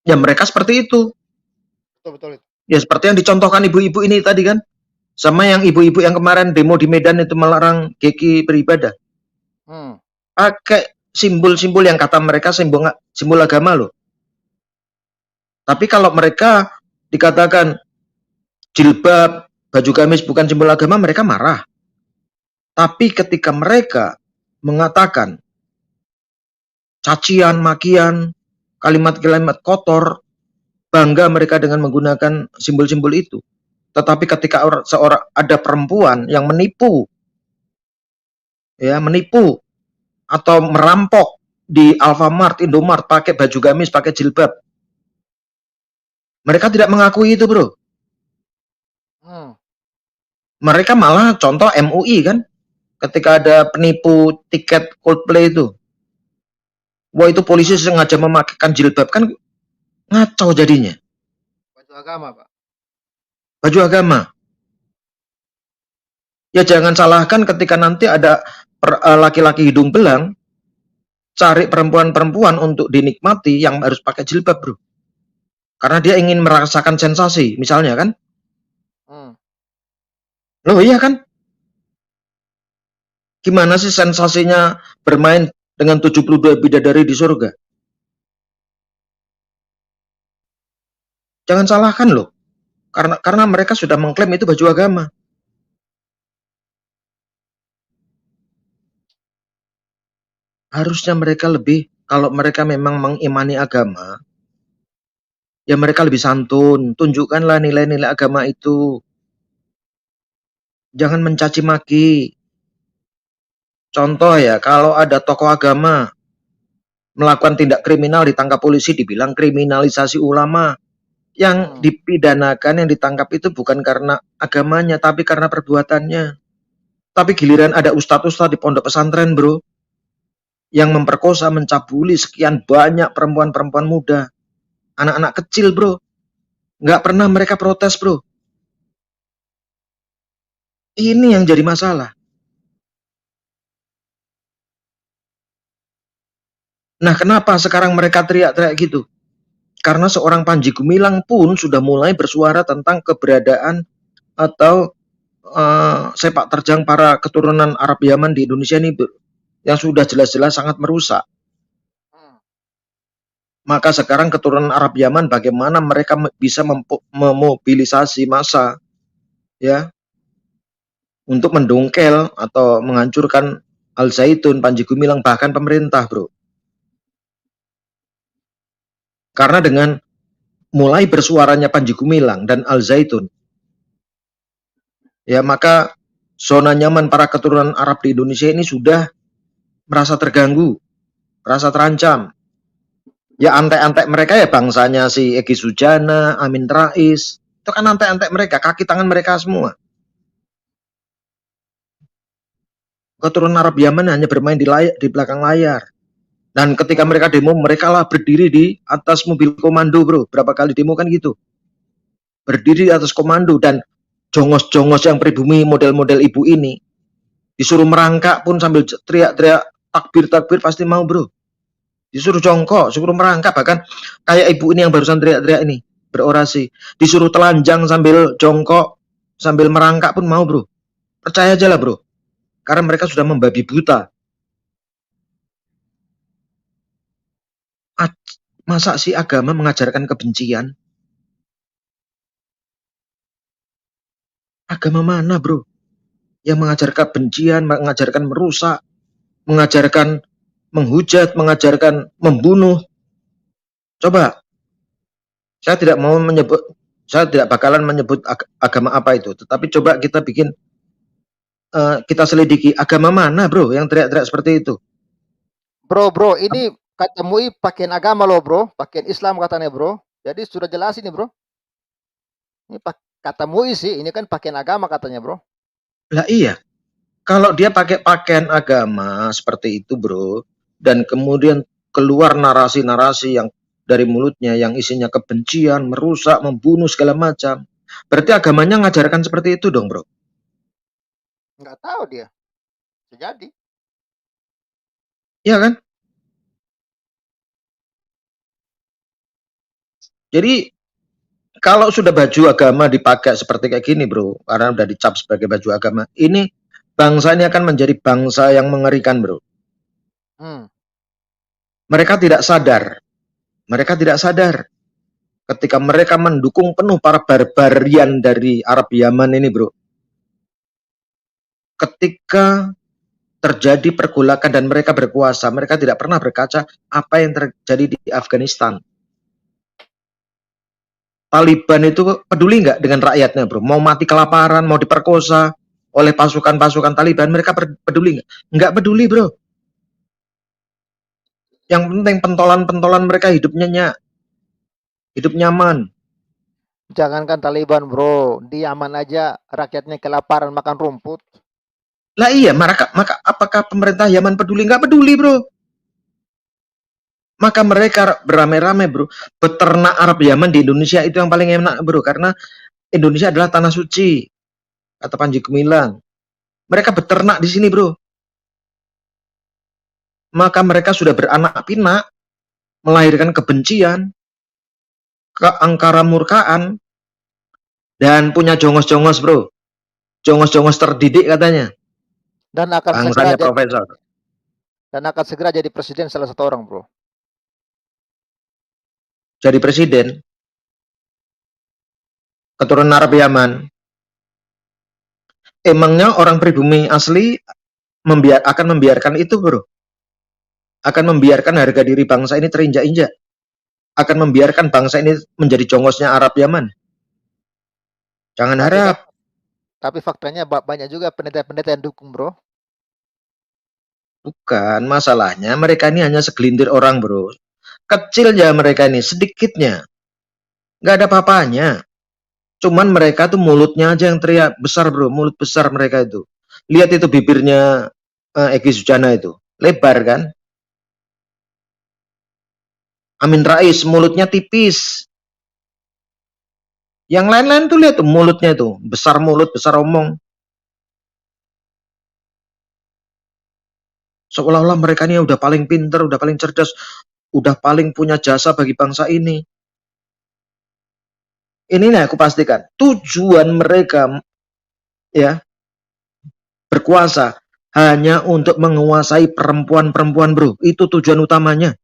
Ya mereka seperti itu. Betul. Ya seperti yang dicontohkan ibu-ibu ini tadi kan. Sama yang ibu-ibu yang kemarin demo di Medan itu melarang Geki beribadah. Pakai simbol-simbol yang kata mereka simbol agama loh. Tapi kalau mereka dikatakan jilbab, baju gamis bukan simbol agama, mereka marah. Tapi ketika mereka mengatakan cacian, makian, kalimat-kalimat kotor, bangga mereka dengan menggunakan simbol-simbol itu. Tetapi ketika ada perempuan yang menipu atau merampok di Alfamart, Indomart pakai baju gamis, pakai jilbab, mereka tidak mengakui itu, bro. Mereka malah contoh MUI kan, ketika ada penipu tiket Coldplay itu, wah itu polisi sengaja memakaikan jilbab kan, ngaco jadinya. Baju agama, Pak. Baju agama. Ya jangan salahkan ketika nanti ada laki-laki hidung belang cari perempuan-perempuan untuk dinikmati yang harus pakai jilbab, bro. Karena dia ingin merasakan sensasi, misalnya kan. Loh iya kan? Gimana sih sensasinya bermain dengan 72 bidadari di surga? Jangan salahkan loh. Karena mereka sudah mengklaim itu baju agama. Harusnya mereka lebih, kalau mereka memang mengimani agama, ya mereka lebih santun. Tunjukkanlah nilai-nilai agama itu. Jangan mencaci maki. Contoh ya, kalau ada tokoh agama melakukan tindak kriminal ditangkap polisi, dibilang kriminalisasi ulama. Yang dipidanakan, yang ditangkap itu bukan karena agamanya, tapi karena perbuatannya. Tapi giliran ada ustadz-ustadz di pondok pesantren, bro, yang memperkosa, mencabuli sekian banyak perempuan-perempuan muda, anak-anak kecil, bro. Nggak pernah mereka protes, bro. Ini yang jadi masalah. Nah, kenapa sekarang mereka teriak-teriak gitu? Karena seorang Panji Gumilang pun sudah mulai bersuara tentang keberadaan atau sepak terjang para keturunan Arab Yaman di Indonesia ini, yang sudah jelas-jelas sangat merusak. Maka sekarang keturunan Arab Yaman bagaimana mereka bisa memobilisasi massa ya untuk mendongkel atau menghancurkan Al Zaitun, Panji Gumilang, bahkan pemerintah, bro. Karena dengan mulai bersuaranya Panji Gumilang dan Al Zaitun, ya maka zona nyaman para keturunan Arab di Indonesia ini sudah merasa terganggu, merasa terancam. Ya antek-antek mereka ya bangsanya si Egy Sujana, Amin Rais, itu kan antek-antek mereka, kaki tangan mereka semua. Keturunan Arab Yaman hanya bermain di belakang layar. Dan ketika mereka demo, mereka lah berdiri di atas mobil komando, bro. Berapa kali demo kan gitu. berdiri atas komando, dan jongos-jongos yang pribumi model-model ibu ini disuruh merangkak pun sambil teriak-teriak takbir pasti mau, bro. Disuruh jongkok, suruh merangkak, bahkan kayak ibu ini yang barusan teriak-teriak ini berorasi, disuruh telanjang sambil jongkok sambil merangkak pun mau, bro. Percaya aja lah, bro, karena mereka sudah membabi buta. Masa sih agama mengajarkan kebencian? Agama mana, bro, yang mengajarkan kebencian, mengajarkan merusak, mengajarkan menghujat, mengajarkan membunuh? Coba, saya tidak bakalan menyebut agama apa itu, tetapi coba kita kita selidiki, agama mana, bro, yang teriak-teriak seperti itu? Bro, ini kata MUI pakaian agama loh, bro. Pakaian Islam katanya, bro. Jadi sudah jelas ini, bro. Ini kata MUI sih, ini kan pakaian agama katanya, bro. Lah iya, kalau dia pakai pakaian agama seperti itu, bro, dan kemudian keluar narasi-narasi yang dari mulutnya yang isinya kebencian, merusak, membunuh segala macam, berarti agamanya ngajarkan seperti itu dong, bro. Nggak tahu dia. Jadi. Iya kan? Jadi kalau sudah baju agama dipakai seperti kayak gini, bro, karena udah dicap sebagai baju agama, ini bangsa ini akan menjadi bangsa yang mengerikan, bro. Mereka tidak sadar ketika mereka mendukung penuh para barbarian dari Arab Yaman ini, bro. Ketika terjadi pergolakan dan mereka berkuasa, mereka tidak pernah berkaca apa yang terjadi di Afghanistan. Taliban itu peduli nggak dengan rakyatnya, bro? Mau mati kelaparan, mau diperkosa oleh pasukan-pasukan Taliban, mereka peduli nggak? Nggak peduli, bro. Yang penting pentolan-pentolan mereka hidup nyaman. Jangankan Taliban, bro, di Yaman aja rakyatnya kelaparan makan rumput. Lah iya, maka apakah pemerintah Yaman peduli? Nggak peduli, bro. Maka mereka beramai-ramai, bro, beternak Arab Yaman di Indonesia itu yang paling enak, bro, karena Indonesia adalah tanah suci, kata Panji Gumilang. Mereka beternak di sini, bro. Maka mereka sudah beranak pinak, melahirkan kebencian, keangkara murkaan, dan punya jongos-jongos, bro. Jongos-jongos terdidik katanya. Dan akan bangsanya profesor. Dan akan segera jadi presiden salah satu orang, bro. Jadi presiden keturunan Arab Yaman. Emangnya orang pribumi asli akan membiarkan itu, bro? Akan membiarkan harga diri bangsa ini terinjak-injak? Akan membiarkan bangsa ini menjadi jongosnya Arab Yaman? Jangan harap. Tapi faktanya banyak juga pendeta-pendeta yang dukung, bro. Bukan, masalahnya mereka ini hanya segelintir orang, bro. Kecil ya mereka ini, sedikitnya. Nggak ada apa-apanya. Cuman mereka tuh mulutnya aja yang teriak besar, bro. Mulut besar mereka itu. Lihat itu bibirnya Egy Sujana itu. Lebar kan? Amin Rais mulutnya tipis. Yang lain-lain tuh lihat tuh mulutnya tuh. Besar mulut, besar omong. Seolah-olah mereka ini udah paling pinter, udah paling cerdas, udah paling punya jasa bagi bangsa ini. Ini nih aku pastikan, tujuan mereka ya berkuasa hanya untuk menguasai perempuan-perempuan, bro. Itu tujuan utamanya.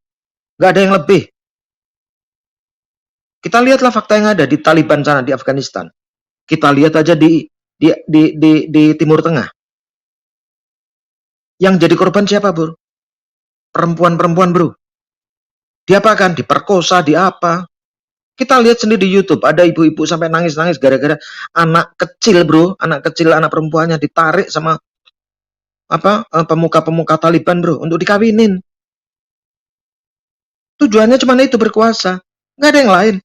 Gak ada yang lebih. Kita lihatlah fakta yang ada di Taliban sana di Afghanistan. Kita lihat aja di Timur Tengah. Yang jadi korban siapa, bro? Perempuan-perempuan, bro. Diapakan? Diperkosa, diapa? Kita lihat sendiri di YouTube, ada ibu-ibu sampai nangis-nangis gara-gara anak kecil, bro, anak kecil, anak perempuannya ditarik sama pemuka-pemuka Taliban, bro, untuk dikawinin. Tujuannya cuma itu, berkuasa, nggak ada yang lain.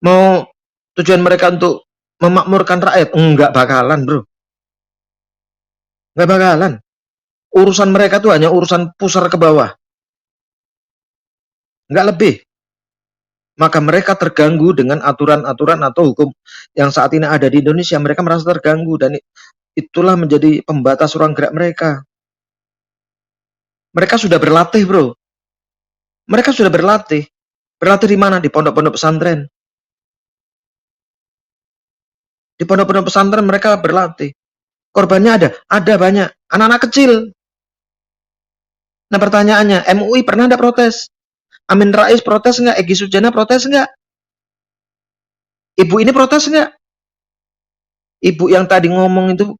Mau tujuan mereka untuk memakmurkan rakyat, nggak bakalan, bro, nggak bakalan. Urusan mereka tuh hanya urusan pusar ke bawah, nggak lebih. maka mereka terganggu dengan aturan-aturan atau hukum yang saat ini ada di Indonesia. Mereka merasa terganggu dan itulah menjadi pembatas ruang gerak mereka. Mereka sudah berlatih, bro. Mereka sudah berlatih. Berlatih di mana? Di pondok-pondok pesantren. Di pondok-pondok pesantren mereka berlatih. Korbannya ada? Ada banyak. Anak-anak kecil. Nah pertanyaannya, MUI pernah ada protes? Amin Rais protes nggak? Egy Sujana protes nggak? Ibu ini protes nggak? Ibu yang tadi ngomong itu,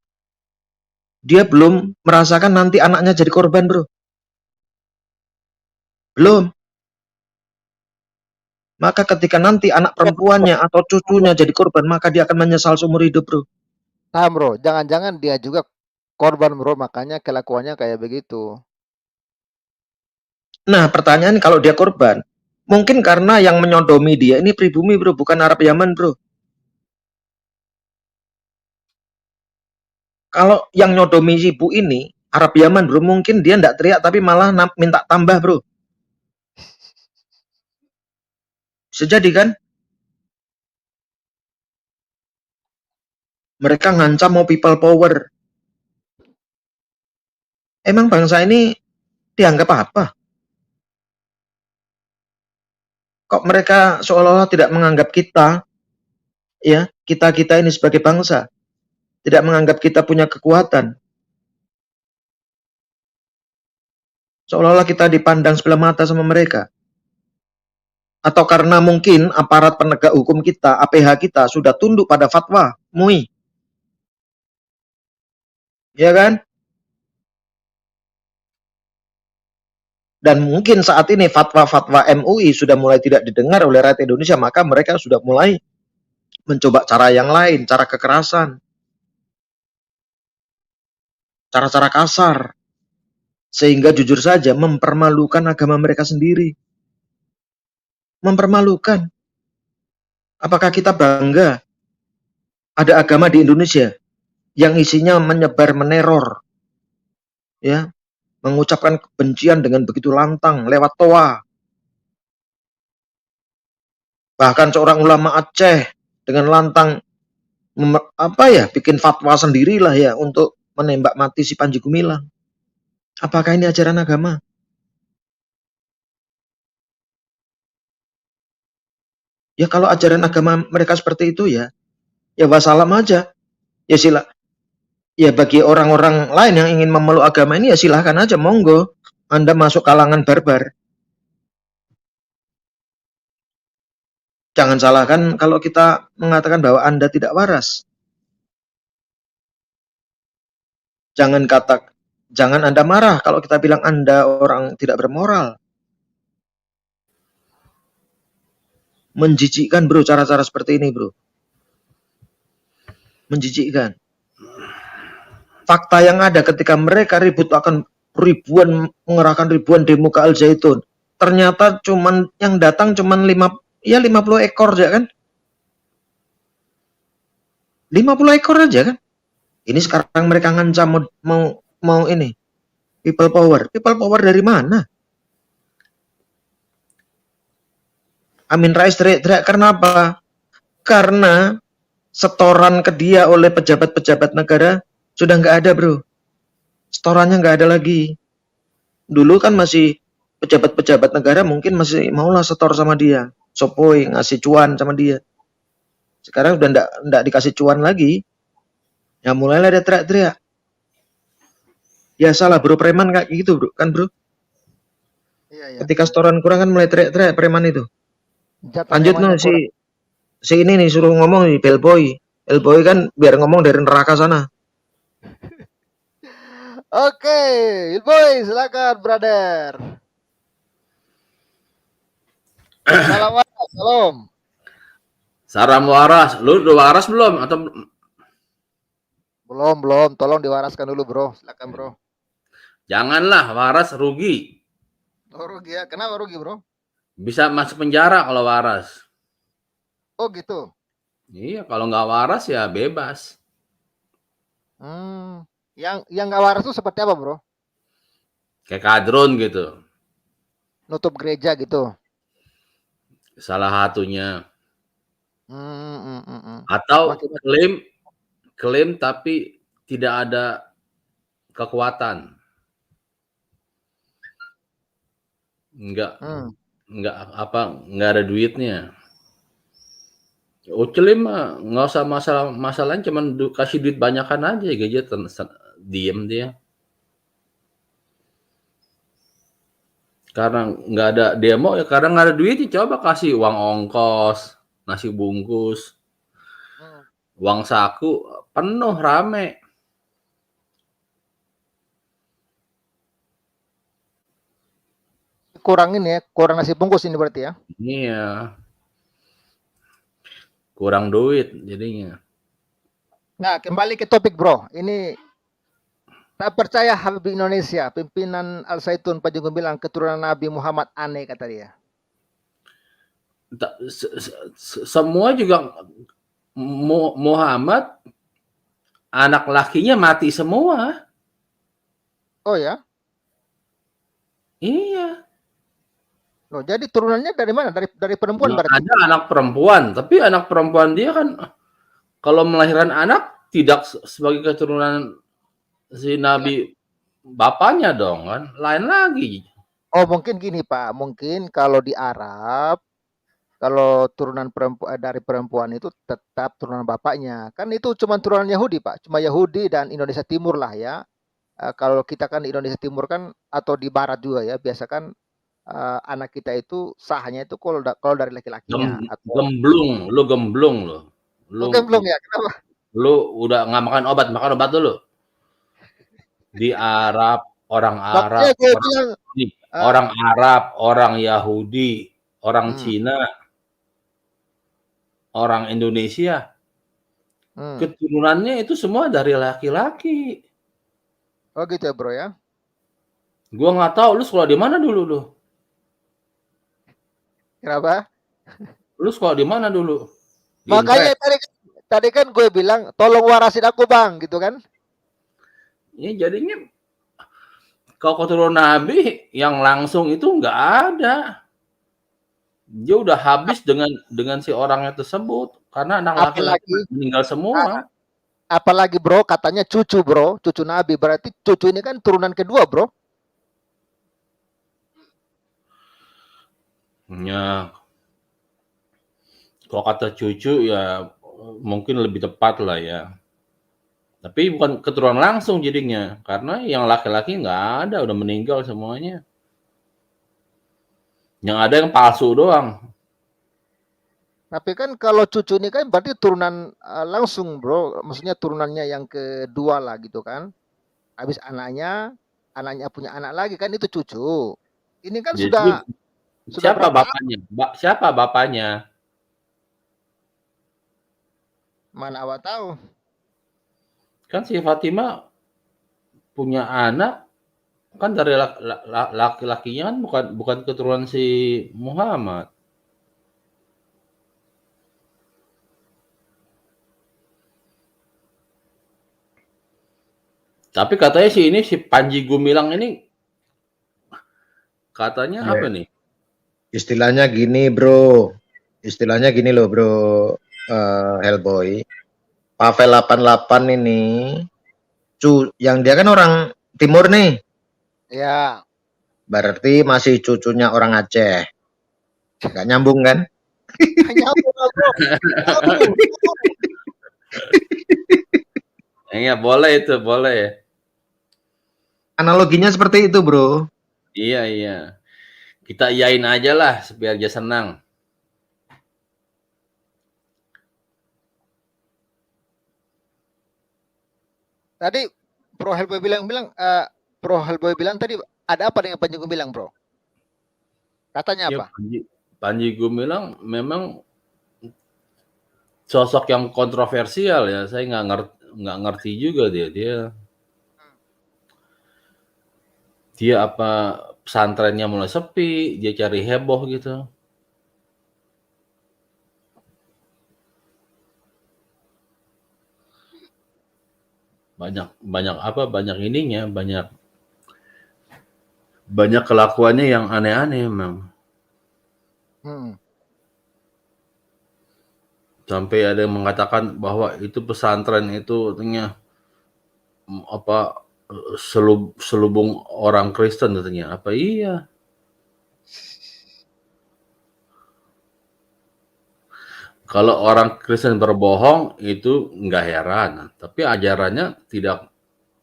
dia belum merasakan nanti anaknya jadi korban, bro. Belum. Maka ketika nanti anak perempuannya atau cucunya jadi korban, maka dia akan menyesal seumur hidup, bro. Paham bro, jangan-jangan dia juga korban bro, makanya kelakuannya kayak begitu. Nah, pertanyaan kalau dia korban, mungkin karena yang menyodomi dia ini pribumi, bro, bukan Arab Yaman, bro. Kalau yang nyodomi ibu ini Arab Yaman, bro, mungkin dia ndak teriak tapi malah minta tambah, bro. Bisa jadi kan? Mereka ngancam mau people power. Emang bangsa ini dianggap apa? Kok mereka seolah-olah tidak menganggap kita, ya, kita-kita ini sebagai bangsa, tidak menganggap kita punya kekuatan. Seolah-olah kita dipandang sebelah mata sama mereka. Atau karena mungkin aparat penegak hukum kita, APH kita, sudah tunduk pada fatwa MUI. Ya kan? Dan mungkin saat ini fatwa-fatwa MUI sudah mulai tidak didengar oleh rakyat Indonesia, maka mereka sudah mulai mencoba cara yang lain, cara kekerasan, cara-cara kasar, sehingga jujur saja mempermalukan agama mereka sendiri. Mempermalukan. Apakah kita bangga ada agama di Indonesia yang isinya menyebar meneror, ya, mengucapkan kebencian dengan begitu lantang lewat toa. Bahkan seorang ulama Aceh dengan lantang bikin fatwa sendirilah ya untuk menembak mati si Panji Gumilang. Apakah ini ajaran agama? Ya kalau ajaran agama mereka seperti itu ya wassalam aja. Ya ya bagi orang-orang lain yang ingin memeluk agama ini ya silahkan aja, monggo. Anda masuk kalangan barbar. Jangan salahkan kalau kita mengatakan bahwa Anda tidak waras. Jangan Anda marah kalau kita bilang Anda orang tidak bermoral. Menjijikkan, bro, cara-cara seperti ini, bro. Menjijikkan. Fakta yang ada ketika mereka ribut akan mengerahkan ribuan demo ke Al Zaitun. Ternyata yang datang cuman 50 ekor aja kan? 50 ekor aja kan? Ini sekarang mereka ngancam mau ini people power. People power dari mana? Amin Rais teriak karena apa? Karena setoran ke dia oleh pejabat-pejabat negara sudah nggak ada, bro. Setorannya nggak ada lagi. Dulu kan masih pejabat-pejabat negara mungkin masih maulah setor sama dia. Sopoi ngasih cuan sama dia. Sekarang udah nggak dikasih cuan lagi. Ya mulailah dia teriak-teriak. Ya salah, bro, preman kayak gitu, bro, kan, bro? Iya. Ketika setoran kurang kan mulai teriak-teriak preman itu. Lanjut no, si ini nih suruh ngomong nih bellboy. Bellboy kan biar ngomong dari neraka sana. Oke, bellboy silakan brother. Salam. Salam. Salam waras. Lu udah waras belum atau belum, tolong diwaraskan dulu, bro. Silakan, bro. Janganlah waras rugi. Oh, rugi ya. Kenapa rugi, bro? Bisa masuk penjara kalau waras. Oh, gitu. Iya, kalau nggak waras ya bebas. Yang nggak waras itu seperti apa, bro? Kayak kadrun gitu. Nutup gereja gitu. salah satunya. Hmm. Atau Makin klaim tapi tidak ada kekuatan. Enggak hmm. enggak ada duitnya. Klaim mah nggak usah masalahnya cuman kasih duit banyakan aja gadget diem dia. Karena nggak ada demo ya karena nggak ada duit coba kasih uang ongkos, nasi bungkus, Hmm. uang saku penuh rame. Kurang ini ya, kurang nasi bungkus ini berarti ya. Iya. Kurang duit jadinya. Nah, kembali ke topik bro. Ini tak percaya Habib Indonesia, pimpinan Al Zaitun Panji Gumilang keturunan Nabi Muhammad aneh kata dia. Semua juga Muhammad anak lakinya mati semua. Oh ya? Iya. Loh, jadi turunannya dari mana? Dari perempuan berarti? Ada anak perempuan, tapi anak perempuan dia kan kalau melahirkan anak tidak sebagai keturunan si Nabi bapaknya dong kan, lain lagi. Oh mungkin gini Pak, mungkin kalau di Arab, kalau turunan dari perempuan itu tetap turunan bapaknya. Kan itu cuma turunan Yahudi Pak, cuma Yahudi dan Indonesia Timur lah ya. Kalau kita kan di Indonesia Timur kan atau di Barat juga ya, biasa kan anak kita itu sahnya itu kalau dari laki-lakinya atau Gemblung, lu gemblung lo. belum ya, kenapa? Lu udah nggak makan obat dulu. Di Arab, orang Arab, orang Arab, orang Yahudi, orang Cina, orang Indonesia, keturunannya itu semua dari laki-laki. Oh gitu ya bro ya? Gua nggak tahu lu sekolah di mana dulu lu. Kenapa? Lu sekolah di mana dulu? Di Makanya tadi kan gue bilang tolong warasin aku bang, gitu kan? Ya jadinya kalau keturunan Nabi yang langsung itu nggak ada. Dia udah habis dengan si orangnya tersebut karena anak laki-laki meninggal semua. Apalagi bro, katanya cucu bro, cucu Nabi, berarti cucu ini kan turunan kedua bro. Ya, kalau kata cucu ya mungkin lebih tepat lah ya. Tapi bukan keturunan langsung jadinya, karena yang laki-laki nggak ada, udah meninggal semuanya. Yang ada yang palsu doang. Tapi kan kalau cucu ini kan berarti turunan langsung bro, maksudnya turunannya yang kedua lah gitu kan. Habis anaknya punya anak lagi kan itu cucu. Ini kan Jadi, sudah siapa bapaknya? Siapa bapaknya? Mana awak tahu? Kan si Fatimah punya anak kan dari laki-lakinya kan bukan keturunan si Muhammad. Tapi katanya si Panji Gumilang ini katanya apa nih? Istilahnya gini bro, istilahnya gini loh bro, Hellboy. Pavel 88 ini, yang dia kan orang timur nih. Ya. Berarti masih cucunya orang Aceh. Gak nyambung kan? Nyambung bro. Iya boleh itu, boleh. Analoginya seperti itu bro. Iya. Kita iyain aja lah, biar dia senang. Tadi Bro Hellboy bilang tadi ada apa dengan Panji Gumilang bro? Katanya apa? Panji Gumilang memang sosok yang kontroversial ya. Saya nggak ngerti juga dia apa pesantrennya mulai sepi, dia cari heboh gitu. Banyak ininya, banyak kelakuannya yang aneh-aneh memang. Sampai ada yang mengatakan bahwa itu pesantren itu katanya apa selubung orang Kristen katanya. Apa iya? Kalau orang Kristen berbohong itu nggak heran, tapi ajarannya tidak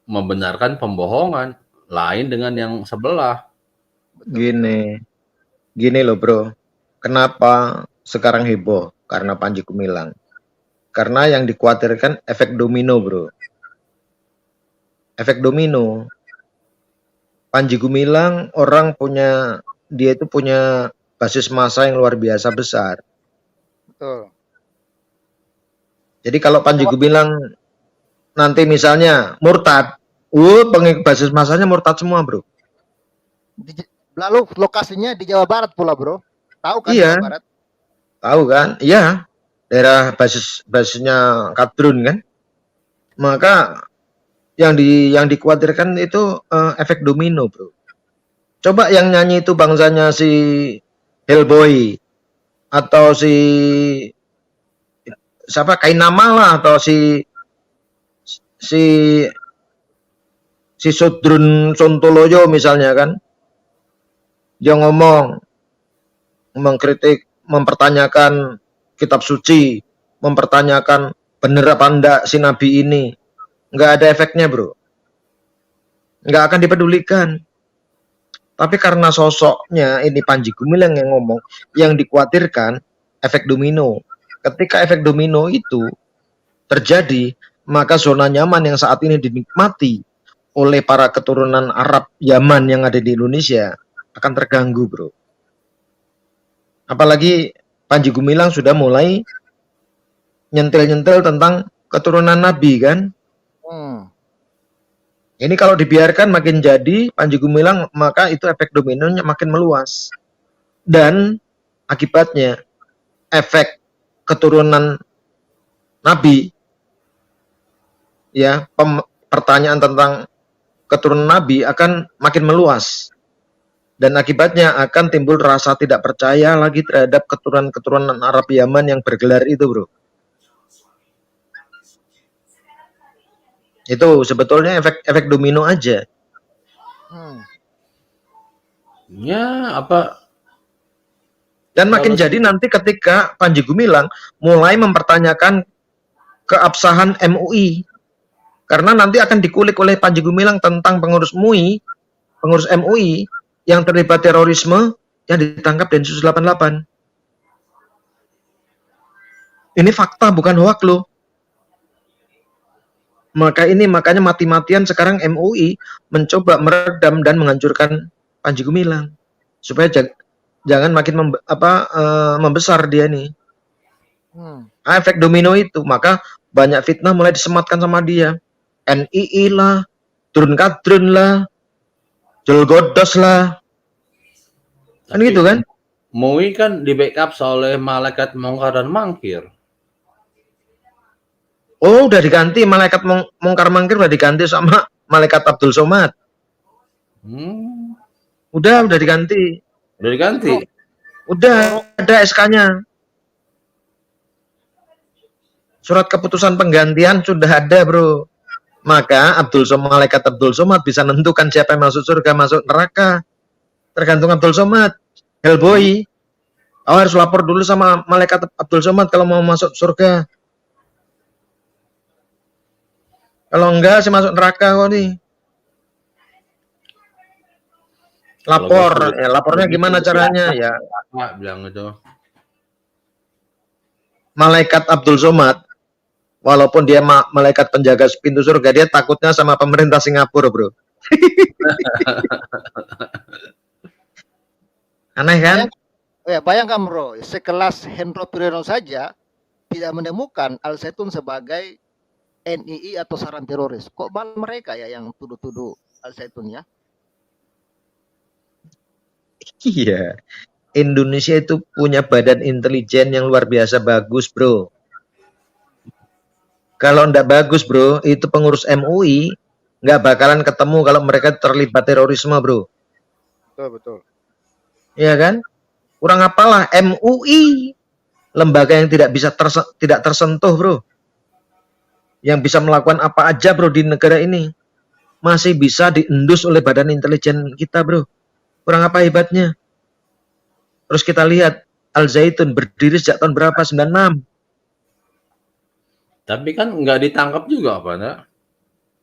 membenarkan pembohongan, lain dengan yang sebelah. Gini, gini loh bro. Kenapa sekarang heboh? Karena Panji Gumilang. Karena yang dikhawatirkan efek domino bro. Efek domino. Panji Gumilang dia itu punya basis massa yang luar biasa besar. Betul. Jadi kalau Panji Gumilang nanti misalnya murtad, basis massanya murtad semua bro. Lalu lokasinya di Jawa Barat pula bro. Tahu kan Iya. Jawa Barat? Tahu kan? Iya. Daerah basisnya Kadrun kan. Maka yang dikhawatirkan itu efek domino bro. Coba yang nyanyi itu bangsanya si Hellboy atau si siapa Kainama lah atau si Sudrun Sontoloyo misalnya kan, dia ngomong mengkritik, mempertanyakan kitab suci, mempertanyakan bener apa enggak si nabi ini, nggak ada efeknya bro, nggak akan dipedulikan. Tapi karena sosoknya ini Panji Gumilang yang ngomong, yang dikhawatirkan efek domino. Ketika efek domino itu terjadi, maka zona nyaman yang saat ini dinikmati oleh para keturunan Arab Yaman yang ada di Indonesia akan terganggu bro. Apalagi Panji Gumilang sudah mulai nyentil-nyentil tentang keturunan Nabi kan. Ini kalau dibiarkan makin jadi Panji Gumilang, maka itu efek dominonya makin meluas. Dan akibatnya efek keturunan Nabi, ya, pertanyaan tentang keturunan Nabi akan makin meluas. Dan akibatnya akan timbul rasa tidak percaya lagi terhadap keturunan-keturunan Arab Yaman yang bergelar itu bro. Itu sebetulnya efek domino aja. Ya, apa? Dan makin jadi nanti ketika Panji Gumilang mulai mempertanyakan keabsahan MUI. Karena nanti akan dikulik oleh Panji Gumilang tentang pengurus MUI yang terlibat terorisme yang ditangkap Densus 88. Ini fakta bukan hoak loh. Makanya mati-matian sekarang MUI mencoba meredam dan menghancurkan Panji Gumilang supaya jangan makin membesar dia nih. Efek domino itu, maka banyak fitnah mulai disematkan sama dia. NII lah, Turun Kadrun lah, Jolgodos lah, kan gitu kan? MUI kan di backup oleh malaikat mungkar dan mangkir. Oh, udah diganti malaikat mungkar mangkir, udah diganti sama malaikat Abdul Somad. Udah diganti. Udah diganti. Udah ada SK-nya. Surat keputusan penggantian sudah ada, bro. Maka malaikat Abdul Somad bisa menentukan siapa yang masuk surga, masuk neraka. Tergantung Abdul Somad. Hellboy, kau harus lapor dulu sama malaikat Abdul Somad kalau mau masuk surga. Kalau enggak, sih masuk neraka kok nih. Lapor, lapornya gimana caranya? Ya, bilang itu. Malaikat Abdul Somad, walaupun dia malaikat penjaga pintu surga, dia takutnya sama pemerintah Singapura, bro. Aneh kan? Bayangkan bro, sekelas Hendro Priyono saja tidak menemukan Al Zaitun sebagai NII atau sarang teroris. Kok malah mereka ya yang tuduh-tuduh Al Zaitun ya? Iya. Indonesia itu punya badan intelijen yang luar biasa bagus, bro. Kalau ndak bagus, bro, itu pengurus MUI nggak bakalan ketemu kalau mereka terlibat terorisme, bro. Betul. Iya kan? Kurang apalah MUI. lembaga yang tidak tersentuh, bro. Yang bisa melakukan apa aja, bro, di negara ini. Masih bisa diendus oleh badan intelijen kita, bro. Kurang apa hebatnya? Terus kita lihat, Al Zaitun berdiri sejak tahun berapa? 96. Tapi kan nggak ditangkap juga, Pak. Nak?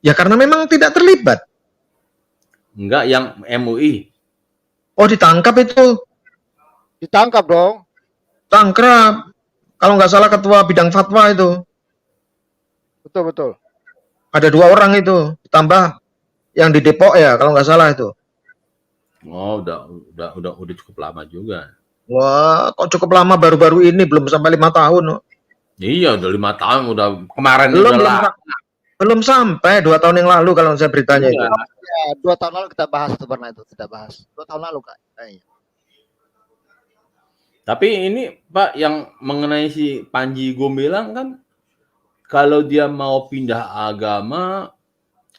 Ya karena memang tidak terlibat. Nggak yang MUI. Oh, ditangkap itu. Ditangkap dong. Tangkrap. Kalau nggak salah ketua bidang fatwa itu. Betul. Ada 2 orang itu. Ditambah yang di Depok ya, kalau nggak salah itu. Oh, udah cukup lama juga. Wah, kok cukup lama, baru-baru ini, belum sampai 5 tahun. Oh. Iya, udah 5 tahun, udah kemarin Belum sampai 2 tahun yang lalu kalau saya beritanya itu. Ya, 2 tahun lalu kita bahas itu pernah itu, kita bahas. 2 tahun lalu Kak. Tapi ini Pak yang mengenai si Panji Gumilang kan kalau dia mau pindah agama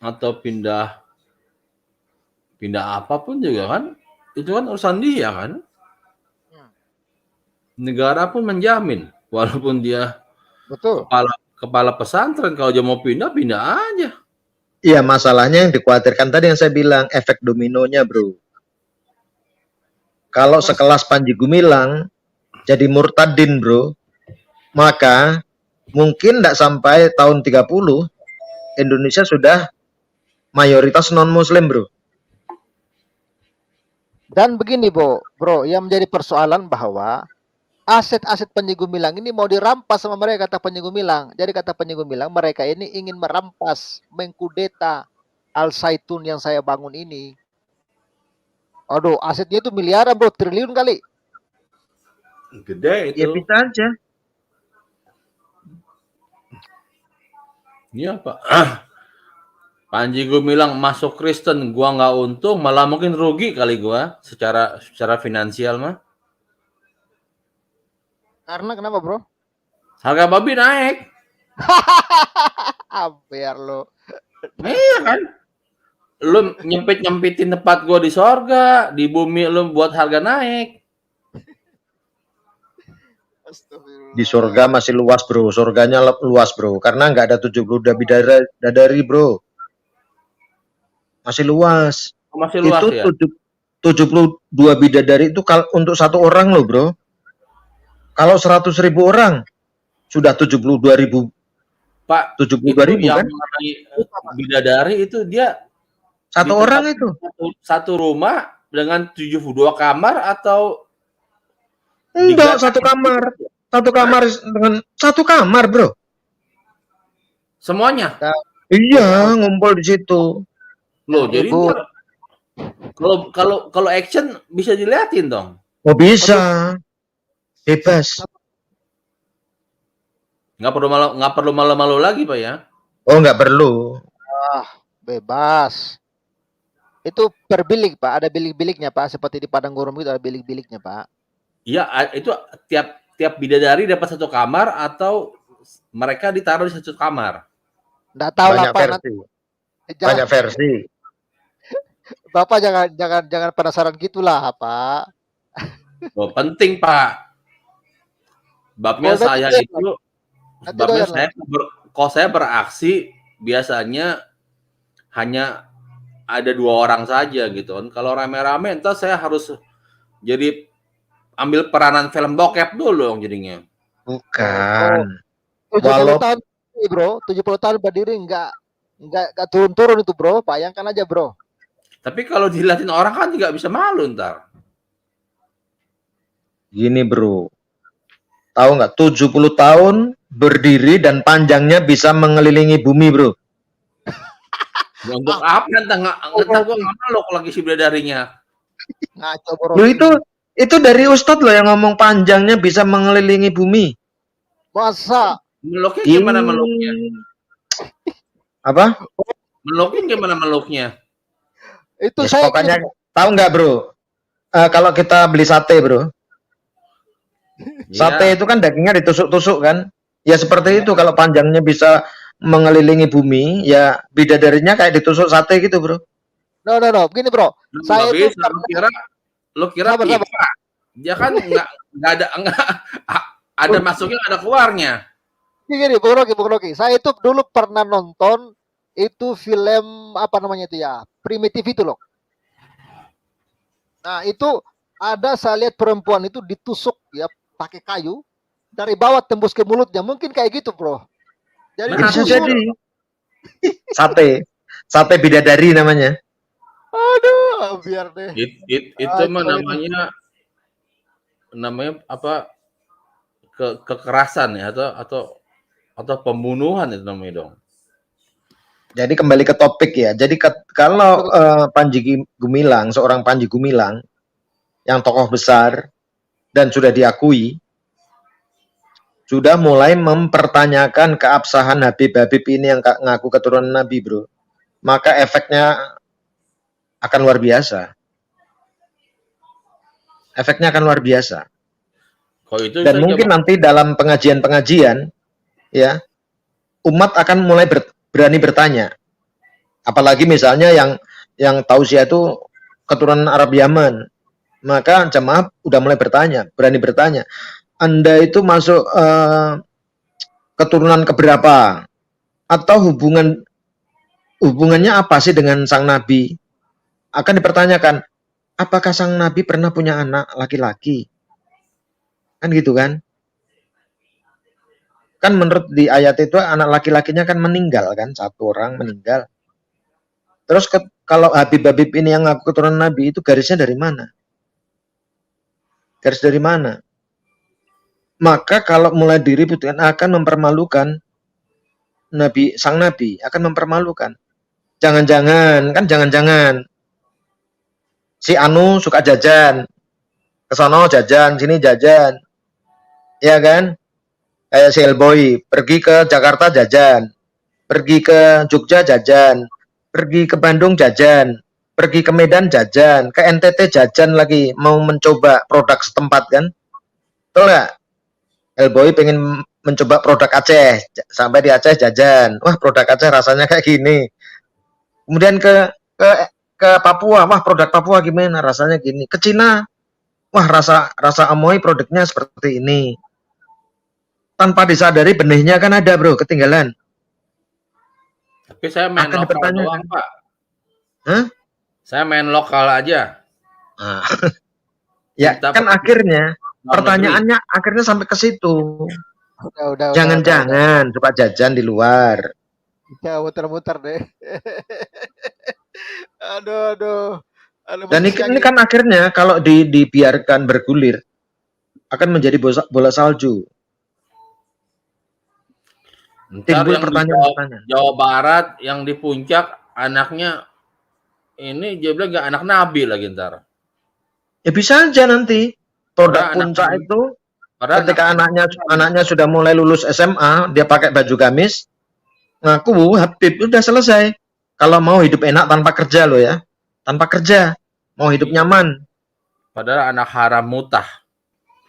atau pindah apapun juga kan itu kan urusan dia kan. Negara pun menjamin walaupun dia Betul. kepala pesantren kalau dia mau pindah aja. Iya, masalahnya yang dikhawatirkan tadi yang saya bilang efek dominonya, bro. Kalau sekelas Panji Gumilang jadi murtadin, bro, maka mungkin tidak sampai tahun 30 Indonesia sudah mayoritas non-muslim, bro. Dan begini, bro, yang menjadi persoalan bahwa aset-aset Panji Gumilang ini mau dirampas sama mereka, kata Panji Gumilang. Jadi kata Panji Gumilang, mereka ini ingin merampas, mengkudeta Al Zaitun yang saya bangun ini. Aduh, asetnya itu miliaran, bro, triliun kali. Gede itu. Ya bisa aja. Ini apa? Panji Gumilang masuk Kristen, gua nggak untung, malah mungkin rugi kali gua secara finansial mah. Karena kenapa, bro? Harga babi naik. Biar lo. Iya kan? Lu nyempitin tempat gua di sorga, di bumi lu buat harga naik. Di surga masih luas, bro. Surganya luas, bro. Karena nggak ada 70 bidadari, bro. Masih luas. Masih luas itu ya? 72 bidadari itu untuk 1 orang loh, bro. Kalau 100.000 orang sudah 72.000. Pak, 72.000 yang kan? mengenai bidadari itu dia 1 orang itu. Satu rumah dengan 72 kamar atau enggak, 1 kamar. 1 kamar dengan 1 kamar, bro. Semuanya? Iya, ngumpul di situ. Loh, jadi kalau action bisa diliatin dong. Oh, bisa. Bebas. Nggak perlu malu-malu lagi, Pak ya? Oh, nggak perlu. Bebas. Itu per bilik, Pak. Ada bilik-biliknya, Pak. Seperti di Padang Gurun itu ada bilik-biliknya, Pak. Iya, itu tiap bidadari dapat 1 kamar atau mereka ditaruh di 1 kamar? Nggak tahu lah, Pak. Banyak versi. Bapak jangan penasaran gitulah, Pak. Oh, penting, Pak. Babnya saya itu, kalau saya beraksi biasanya hanya ada 2 orang saja gitu kan. Kalau rame-rame entar saya harus jadi ambil peranan film bokep dulu jadinya. Bukan. 70 tahun, bro. 70 tahun berdiri enggak turun-turun itu, bro. Bayangkan aja, bro. Tapi kalau dilihatin orang kan juga bisa malu ntar. Gini, bro. Tahu nggak? 70 tahun berdiri dan panjangnya bisa mengelilingi bumi, bro. Untuk apa? Ntar gue nggak meluk lagi si bidadarinya. Ngaco, bro. Lu itu dari Ustadz loh yang ngomong panjangnya bisa mengelilingi bumi. Masa? Meluknya gimana meluknya? Apa? Meluknya gimana meluknya? Itu Ya, saya pokoknya tahu nggak, bro? Kalau kita beli sate, bro. Sate itu kan dagingnya ditusuk-tusuk kan? Ya seperti itu, kalau panjangnya bisa mengelilingi bumi, ya bidadarinya kayak ditusuk sate gitu, bro. No. Begini, bro. Saya itu lu kira pipa. Dia kan nggak ada ada masuknya, ada keluarnya. Gini, Bung Rocky, saya itu dulu pernah nonton itu film apa namanya itu ya, Primitif itu loh. Nah itu ada saya lihat perempuan itu ditusuk ya pakai kayu dari bawah tembus ke mulutnya, mungkin kayak gitu bro. Jadi Bisa ditusuk. jadi. Sate bidadari namanya. Aduh, biar deh. Itu mah namanya apa, kekerasan ya, atau pembunuhan itu namanya dong. Jadi kembali ke topik ya. Jadi kalau Panji Gumilang, seorang Panji Gumilang yang tokoh besar dan sudah diakui, sudah mulai mempertanyakan keabsahan Habib-Habib ini yang ngaku keturunan Nabi, bro. Maka efeknya akan luar biasa. Efeknya akan luar biasa. Dan mungkin nanti dalam pengajian-pengajian, ya, umat akan mulai berani bertanya. Apalagi misalnya yang tausiah itu keturunan Arab Yaman, maka jamaah udah mulai bertanya, berani bertanya. Anda itu masuk keturunan keberapa? Atau hubungannya apa sih dengan sang Nabi? Akan dipertanyakan, apakah sang Nabi pernah punya anak laki-laki? Kan gitu kan? Kan menurut di ayat itu anak laki-lakinya kan meninggal kan, satu orang meninggal. Terus kalau Habib-Habib ini yang ngaku keturunan Nabi itu garisnya dari mana? Garis dari mana? Maka kalau mulai diributkan akan mempermalukan sang Nabi, akan mempermalukan. Jangan-jangan si Anu suka jajan, kesono jajan, sini jajan, ya kan? Kayak si Elboy pergi ke Jakarta jajan, pergi ke Jogja jajan, pergi ke Bandung jajan, pergi ke Medan jajan, ke NTT jajan lagi, mau mencoba produk setempat kan? Betul nggak? Elboy pengen mencoba produk Aceh, sampai di Aceh jajan, wah produk Aceh rasanya kayak gini. Kemudian ke Papua, wah produk Papua gimana rasanya gini. Ke Cina, wah rasa amoy produknya seperti ini. Tanpa disadari benihnya kan ada bro, ketinggalan. Tapi saya main lokal doang, Pak. Hah? Saya main lokal aja. Ya kan akhirnya pertanyaannya akhirnya sampai ke situ. Jangan-jangan suka jajan di luar. Ya muter-muter deh. Aduh. Dan ini kan akhirnya kalau dibiarkan bergulir akan menjadi bola salju. Timbul pertanyaan. Jawa Barat yang di puncak anaknya ini dia bilang nggak anak Nabi lagi ntar. Ya bisa aja nanti produk puncak itu ketika anaknya sudah mulai lulus SMA, dia pakai baju gamis, ngaku Habib, udah selesai. Kalau mau hidup enak tanpa kerja loh ya, tanpa kerja, mau hidup nyaman. Padahal anak haram mutah.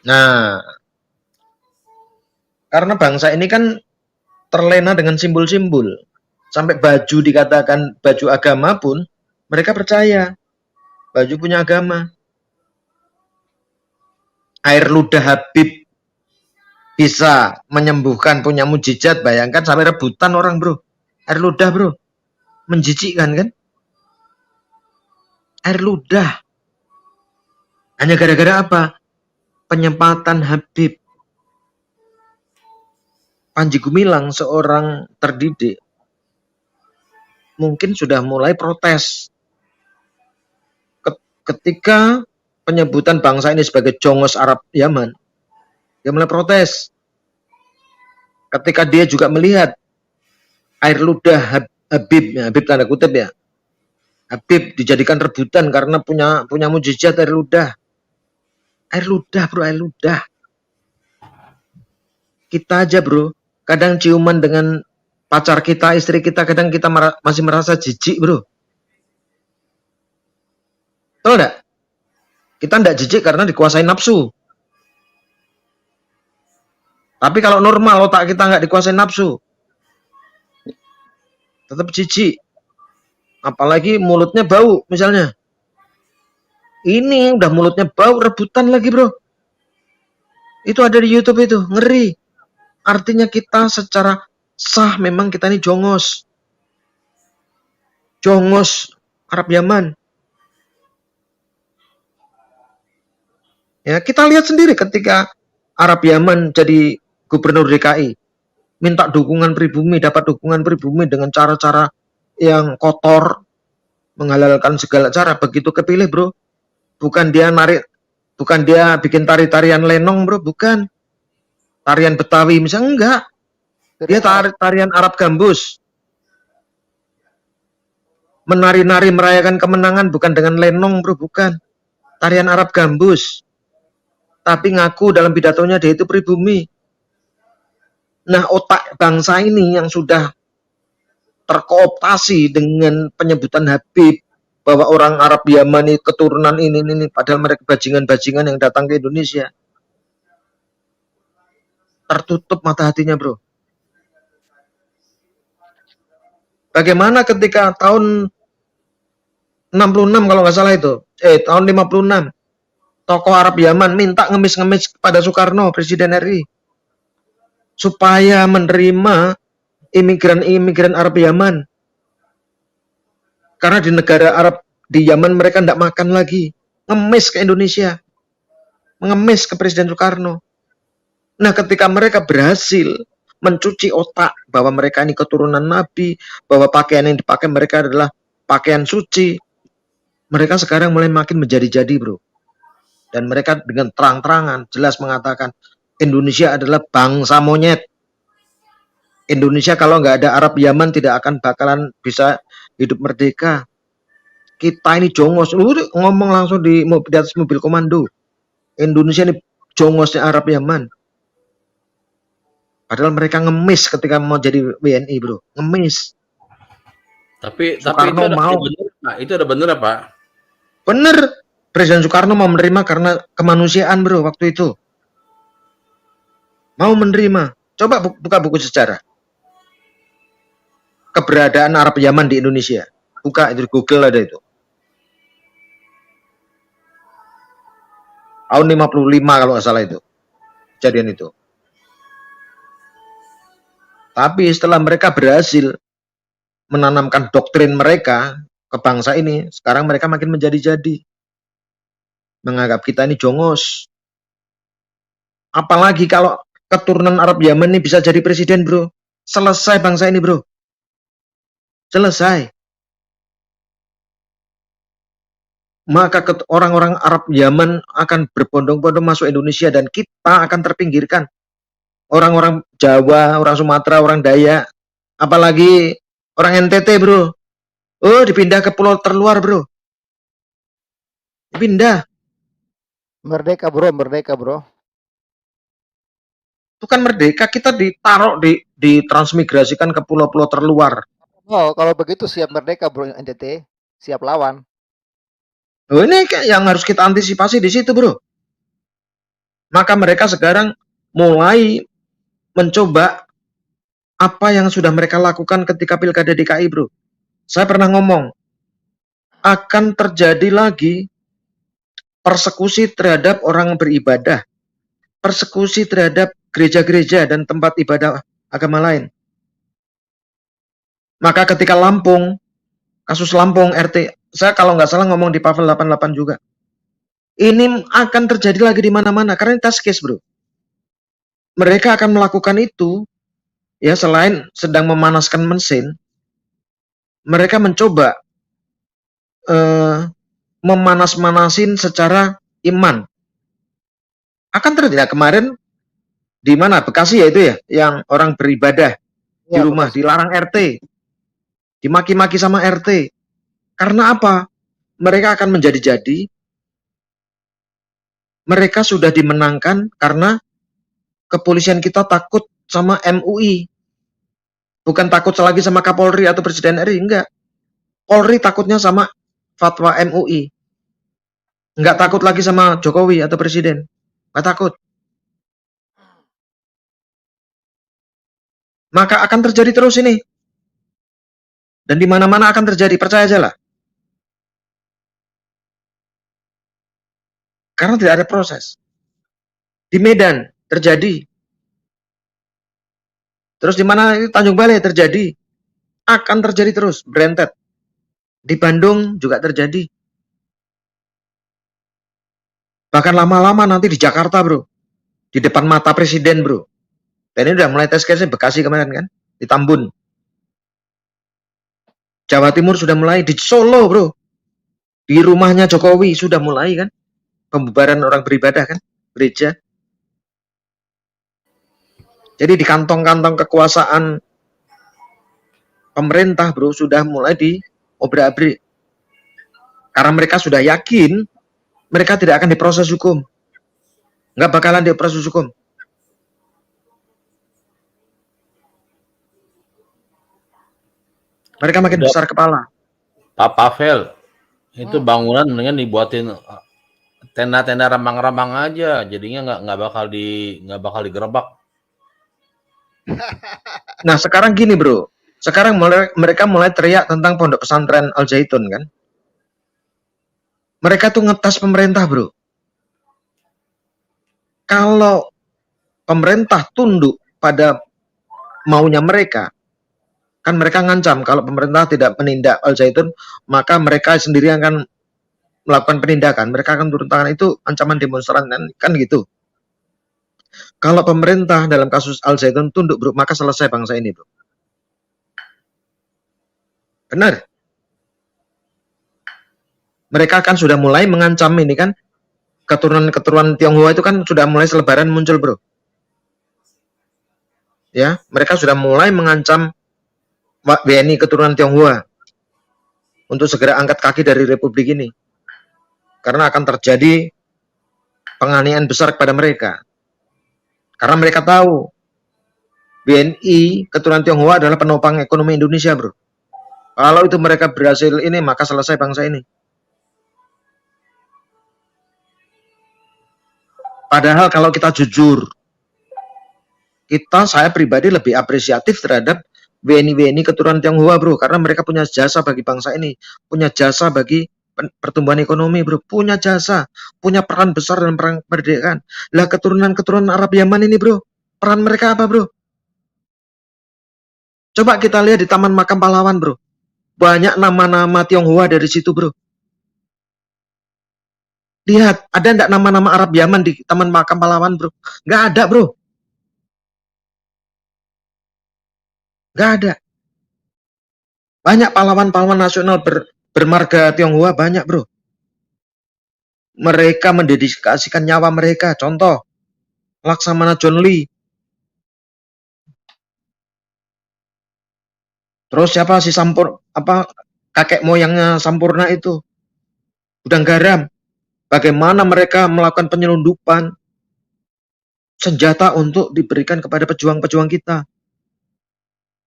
Nah, karena bangsa ini kan terlena dengan simbol-simbol. Sampai baju dikatakan baju agama pun mereka percaya. Baju punya agama. Air ludah Habib bisa menyembuhkan, punya mujizat. Bayangkan sampai rebutan orang bro. Air ludah bro. Menjijikkan kan? Air ludah. Hanya gara-gara apa? Penyempatan Habib. Panji Gumilang seorang terdidik mungkin sudah mulai protes ketika penyebutan bangsa ini sebagai Jongos Arab Yaman. Dia mulai protes ketika dia juga melihat air ludah Habib, Habib tanda kutip ya, Habib dijadikan rebutan karena punya mujizat air ludah bro, air ludah. Kita aja bro, kadang ciuman dengan pacar kita, istri kita, kadang kita masih merasa jijik bro. Betul enggak? Kita enggak jijik karena dikuasai nafsu. Tapi kalau normal otak kita enggak dikuasai nafsu, tetap jijik. Apalagi mulutnya bau misalnya. Ini udah mulutnya bau, rebutan lagi bro. Itu ada di YouTube itu, ngeri. Artinya kita secara sah memang kita ini jongos. Jongos Arab Yaman. Ya, kita lihat sendiri ketika Arab Yaman jadi gubernur DKI, minta dukungan pribumi, dapat dukungan pribumi dengan cara-cara yang kotor, menghalalkan segala cara. Begitu kepilih, bro, bukan dia bikin tarian lenong, bro, bukan. Tarian Betawi misalnya, enggak. Dia tarian Arab gambus. Menari-nari merayakan kemenangan bukan dengan lenong, bro, bukan. Tarian Arab gambus. Tapi ngaku dalam pidatonya dia itu pribumi. Nah, otak bangsa ini yang sudah terkooptasi dengan penyebutan Habib bahwa orang Arab Yaman ini keturunan ini, padahal mereka bajingan-bajingan yang datang ke Indonesia. Tertutup mata hatinya, bro. Bagaimana ketika tahun 66 kalau nggak salah itu, tahun 56, tokoh Arab Yaman minta ngemis-ngemis kepada Soekarno, Presiden RI, supaya menerima imigran-imigran Arab Yaman. Karena di negara Arab, di Yaman mereka tidak makan lagi. Ngemis ke Indonesia. Mengemis ke Presiden Soekarno. Nah, ketika mereka berhasil mencuci otak bahwa mereka ini keturunan Nabi, bahwa pakaian yang dipakai mereka adalah pakaian suci, mereka sekarang mulai makin menjadi-jadi, bro. Dan mereka dengan terang-terangan jelas mengatakan Indonesia adalah bangsa monyet. Indonesia kalau nggak ada Arab Yaman tidak akan bakalan bisa hidup merdeka. Kita ini jongos. Lu ngomong langsung di atas mobil komando. Indonesia ini jongosnya Arab Yaman. Padahal mereka ngemis ketika mau jadi WNI, bro. Ngemis. Tapi Soekarno mau. Itu ada bener apa? Bener. Presiden Soekarno mau menerima karena kemanusiaan, bro, waktu itu. Mau menerima. Coba buka buku sejarah. Keberadaan Arab Yaman di Indonesia. Buka itu di Google ada itu. Tahun 55 kalau nggak salah itu. Kejadian itu. Tapi setelah mereka berhasil menanamkan doktrin mereka ke bangsa ini, sekarang mereka makin menjadi-jadi. Menganggap kita ini jongos. Apalagi kalau keturunan Arab Yaman ini bisa jadi presiden, bro. Selesai bangsa ini, bro. Selesai. Maka orang-orang Arab Yaman akan berbondong-bondong masuk Indonesia dan kita akan terpinggirkan. Orang-orang Jawa, orang Sumatera, orang Dayak, apalagi orang NTT, bro. Oh, dipindah ke pulau terluar, bro. Dipindah. Merdeka, bro, merdeka, bro. Bukan merdeka, kita ditaruh, ditransmigrasikan ke pulau-pulau terluar. Oh, kalau begitu siap merdeka, bro, NTT. Siap lawan. Oh, ini yang harus kita antisipasi di situ, bro. Maka mereka sekarang mulai mencoba apa yang sudah mereka lakukan ketika Pilkada DKI, bro. Saya pernah ngomong, akan terjadi lagi persekusi terhadap orang beribadah, persekusi terhadap gereja-gereja dan tempat ibadah agama lain. Maka ketika Lampung, kasus Lampung RT, saya kalau nggak salah ngomong di Pavel 88 juga. Ini akan terjadi lagi di mana-mana karena ini test case, bro. Mereka akan melakukan itu, ya, selain sedang memanaskan mesin, mereka mencoba memanas-manasin secara iman. Akan terjadi kemarin di mana Bekasi ya itu ya, yang orang beribadah di rumah dilarang RT, dimaki-maki sama RT. Karena apa? Mereka akan menjadi-jadi. Mereka sudah dimenangkan karena kepolisian kita takut sama MUI. Bukan takut lagi sama Kapolri atau Presiden RI, enggak. Polri takutnya sama fatwa MUI. Enggak takut lagi sama Jokowi atau Presiden. Enggak takut. Maka akan terjadi terus ini. Dan di mana-mana akan terjadi, percaya aja lah. Karena tidak ada proses. Di Medan, terjadi. Terus di mana Tanjung Balai terjadi, akan terjadi terus, berentet. Di Bandung juga terjadi. Bahkan lama-lama nanti di Jakarta, bro, di depan mata presiden, bro. Dan ini udah mulai test case Bekasi kemarin kan, di Tambun. Jawa Timur sudah mulai, di Solo, bro, di rumahnya Jokowi sudah mulai kan, pembubaran orang beribadah kan, gereja. Jadi di kantong-kantong kekuasaan pemerintah, bro, sudah mulai diobrak-abrik. Karena mereka sudah yakin mereka tidak akan diproses hukum. Nggak bakalan diproses hukum. Mereka makin Udah. besar kepala. Pak Pavel, itu bangunan mendingan dibuatin tenda-tenda rambang-rambang aja, jadinya nggak bakal digerebek. Nah sekarang gini, bro, sekarang mereka mulai teriak tentang pondok pesantren Al Zaitun kan. Mereka tuh ngetes pemerintah, bro. Kalau pemerintah tunduk pada maunya mereka, kan mereka ngancam kalau pemerintah tidak menindak Al Zaitun, maka mereka sendiri akan melakukan penindakan. Mereka akan turun tangan, itu ancaman demonstran kan gitu. Kalau pemerintah dalam kasus Al Zaitun tunduk, bro, maka selesai bangsa ini, bro. Benar. Mereka kan sudah mulai mengancam ini kan, keturunan-keturunan Tionghoa itu kan sudah mulai selebaran muncul, bro. Ya, mereka sudah mulai mengancam WNI keturunan Tionghoa untuk segera angkat kaki dari republik ini. Karena akan terjadi penganiayaan besar kepada mereka. Karena mereka tahu WNI keturunan Tionghoa adalah penopang ekonomi Indonesia, bro. Kalau itu mereka berhasil ini, maka selesai bangsa ini. Padahal kalau kita jujur, saya pribadi lebih apresiatif terhadap WNI keturunan Tionghoa, bro, karena mereka punya jasa bagi bangsa ini, punya jasa bagi pertumbuhan ekonomi, bro, punya jasa, punya peran besar dalam perang kemerdekaan. Lah keturunan Arab Yaman ini, bro, peran mereka apa, bro? Coba kita lihat di Taman Makam Pahlawan, bro, banyak nama-nama Tionghoa dari situ, bro. Lihat, ada enggak nama-nama Arab Yaman di Taman Makam Pahlawan, bro? Nggak ada, bro. Nggak ada. Banyak pahlawan-pahlawan nasional bermarga Tionghoa, banyak, bro. Mereka mendedikasikan nyawa mereka. Contoh, Laksamana John Lee. Terus siapa si kakek moyangnya Sampurna itu? Gudang Garam. Bagaimana mereka melakukan penyelundupan senjata untuk diberikan kepada pejuang-pejuang kita.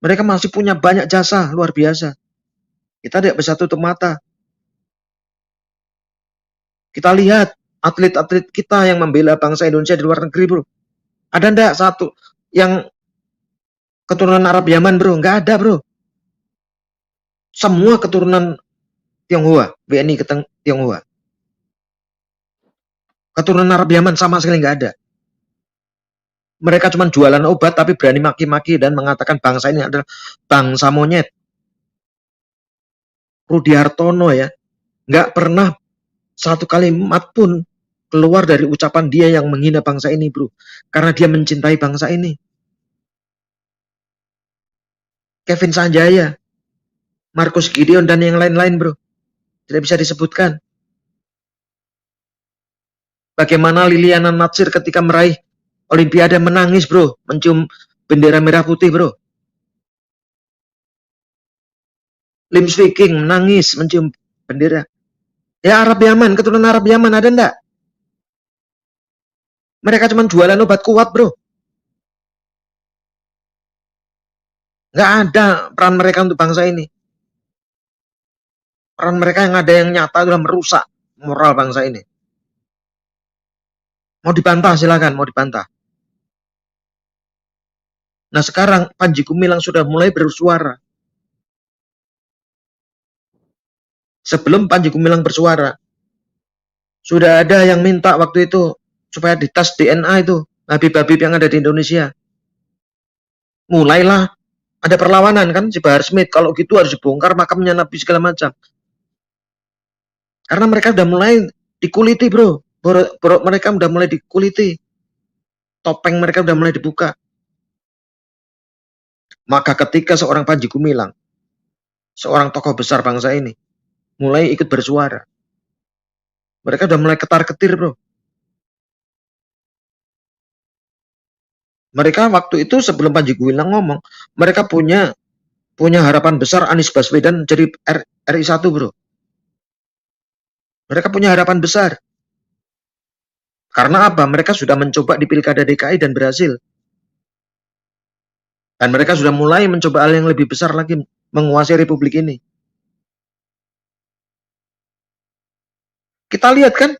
Mereka masih punya banyak jasa, luar biasa. Kita tidak bisa tutup mata. Kita lihat atlet-atlet kita yang membela bangsa Indonesia di luar negeri, bro. Ada enggak satu yang keturunan Arab Yaman, bro? Nggak ada, bro. Semua keturunan Tionghoa, WNI Tionghoa. Keturunan Arab Yaman sama sekali nggak ada. Mereka cuma jualan obat tapi berani maki-maki dan mengatakan bangsa ini adalah bangsa monyet. Rudi Hartono ya, nggak pernah satu kalimat pun keluar dari ucapan dia yang menghina bangsa ini, bro. Karena dia mencintai bangsa ini. Kevin Sanjaya, Markus Gideon, dan yang lain-lain, bro. Tidak bisa disebutkan. Bagaimana Liliana Natsir ketika meraih Olimpiade menangis, bro. Mencium bendera merah putih, bro. Lim Swee King menangis mencium bendera. Ya Arab Yaman, keturunan Arab Yaman ada enggak? Mereka cuma jualan obat kuat, bro. Nggak ada peran mereka untuk bangsa ini. Peran mereka yang ada yang nyata adalah merusak moral bangsa ini. Mau dibantah silakan, mau dibantah. Nah sekarang Panji Gumilang sudah mulai bersuara. Sebelum Panji Gumilang bersuara, sudah ada yang minta waktu itu supaya dites DNA itu Habib-habib yang ada di Indonesia. Mulailah ada perlawanan kan si Bahar Smith, kalau gitu harus dibongkar makamnya Nabi segala macam. Karena mereka udah mulai dikuliti, bro. Mereka udah mulai dikuliti. Topeng mereka udah mulai dibuka. Maka ketika seorang Panji Gumilang, seorang tokoh besar bangsa ini, mulai ikut bersuara, mereka udah mulai ketar-ketir, bro. Mereka waktu itu sebelum Panji Gumilang ngomong, mereka punya harapan besar Anies Baswedan jadi RI 1, bro. Mereka punya harapan besar. Karena apa? Mereka sudah mencoba di Pilkada DKI dan berhasil. Dan mereka sudah mulai mencoba hal yang lebih besar lagi, menguasai republik ini. Kita lihat kan,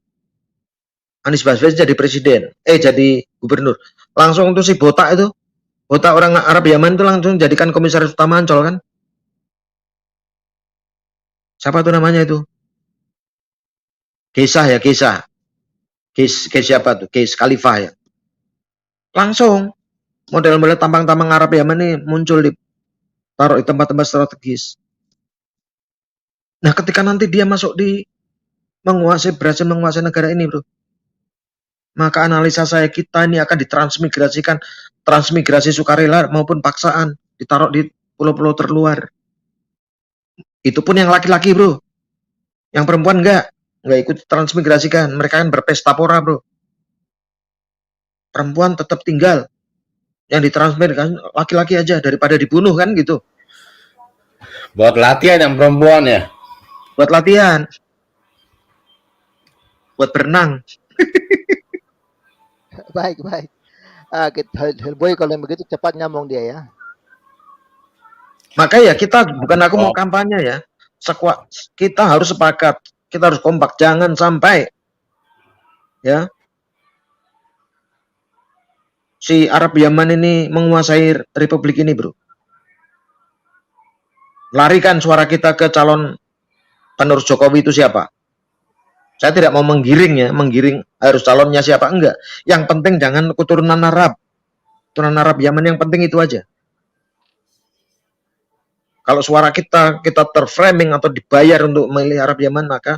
Anies Baswedan jadi presiden, jadi gubernur. Langsung tuh si botak itu, botak orang Arab Yaman itu langsung jadikan komisaris utama Ancol kan. Siapa tuh namanya itu? Kisah ya, Kisah. Kes siapa tuh? Kes Khalifah ya. Langsung model-model tampang-tampang Arab Yaman ini muncul taruh di tempat-tempat strategis. Nah, ketika nanti dia masuk berhasil menguasai negara ini, bro, maka analisa saya kita ini akan transmigrasi sukarela maupun paksaan, ditaruh di pulau-pulau terluar. Itu pun yang laki-laki, bro. Yang perempuan enggak ikut transmigrasikan. Mereka kan berpesta pora, bro. Perempuan tetap tinggal. Yang ditransmigrasikan laki-laki aja daripada dibunuh kan gitu. Buat latihan yang perempuan ya. Buat latihan. Buat berenang. Baik. Hellboy kalau yang begitu cepat nyambung dia ya. Maka ya bukan aku mau kampanye ya. Kita harus sepakat. Kita harus kompak. Jangan sampai ya si Arab Yaman ini menguasai republik ini, bro. Larikan suara kita ke calon penerus Jokowi itu siapa. Saya tidak mau menggiring harus calonnya siapa, enggak. Yang penting jangan keturunan Arab. Keturunan Arab Yaman, yang penting itu aja. Kalau suara kita terframing atau dibayar untuk memilih Arab Yaman, maka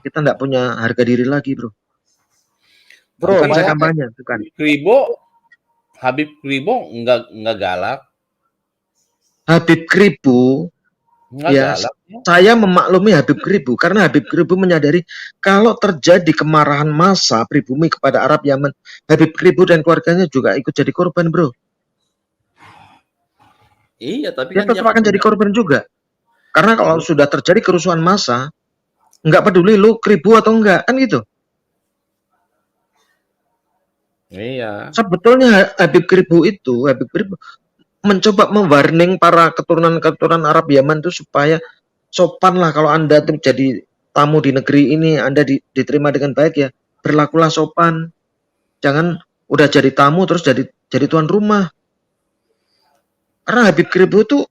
kita tidak punya harga diri lagi, bro. Bukan saya kampanye, bukan. Habib Kribo enggak galak. Habib Kribo, ya, galak. Saya memaklumi Habib Kribo karena Habib Kribo menyadari kalau terjadi kemarahan massa pribumi kepada Arab Yaman, Habib Kribo dan keluarganya juga ikut jadi korban, bro. Iya, tapi dia tetap akan jadi korban juga. Karena kalau sudah terjadi kerusuhan massa, nggak peduli lu Kribo atau enggak, kan gitu. Iya. Sebetulnya Habib Kribo mencoba mewarning para keturunan Arab Yaman itu supaya sopan lah kalau Anda tuh jadi tamu di negeri ini, Anda diterima dengan baik ya, berlakulah sopan. Jangan udah jadi tamu terus jadi tuan rumah. Karena Habib Kribo itu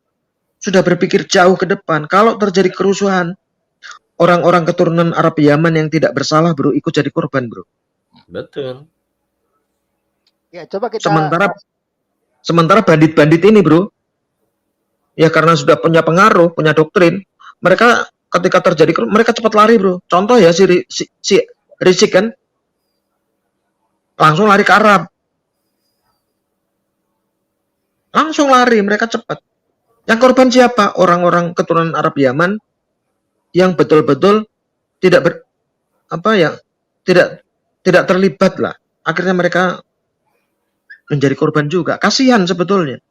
sudah berpikir jauh ke depan. Kalau terjadi kerusuhan, orang-orang keturunan Arab Yaman yang tidak bersalah, bro, ikut jadi korban, bro. Betul. Ya, coba kita. Sementara bandit-bandit ini, bro, ya karena sudah punya pengaruh, punya doktrin, mereka ketika terjadi mereka cepat lari, bro. Contoh ya si Rizik kan, langsung lari ke Arab. Langsung lari, mereka cepat. Yang korban siapa? Orang-orang keturunan Arab Yaman yang betul-betul tidak terlibat lah. Akhirnya mereka menjadi korban juga. Kasihan sebetulnya.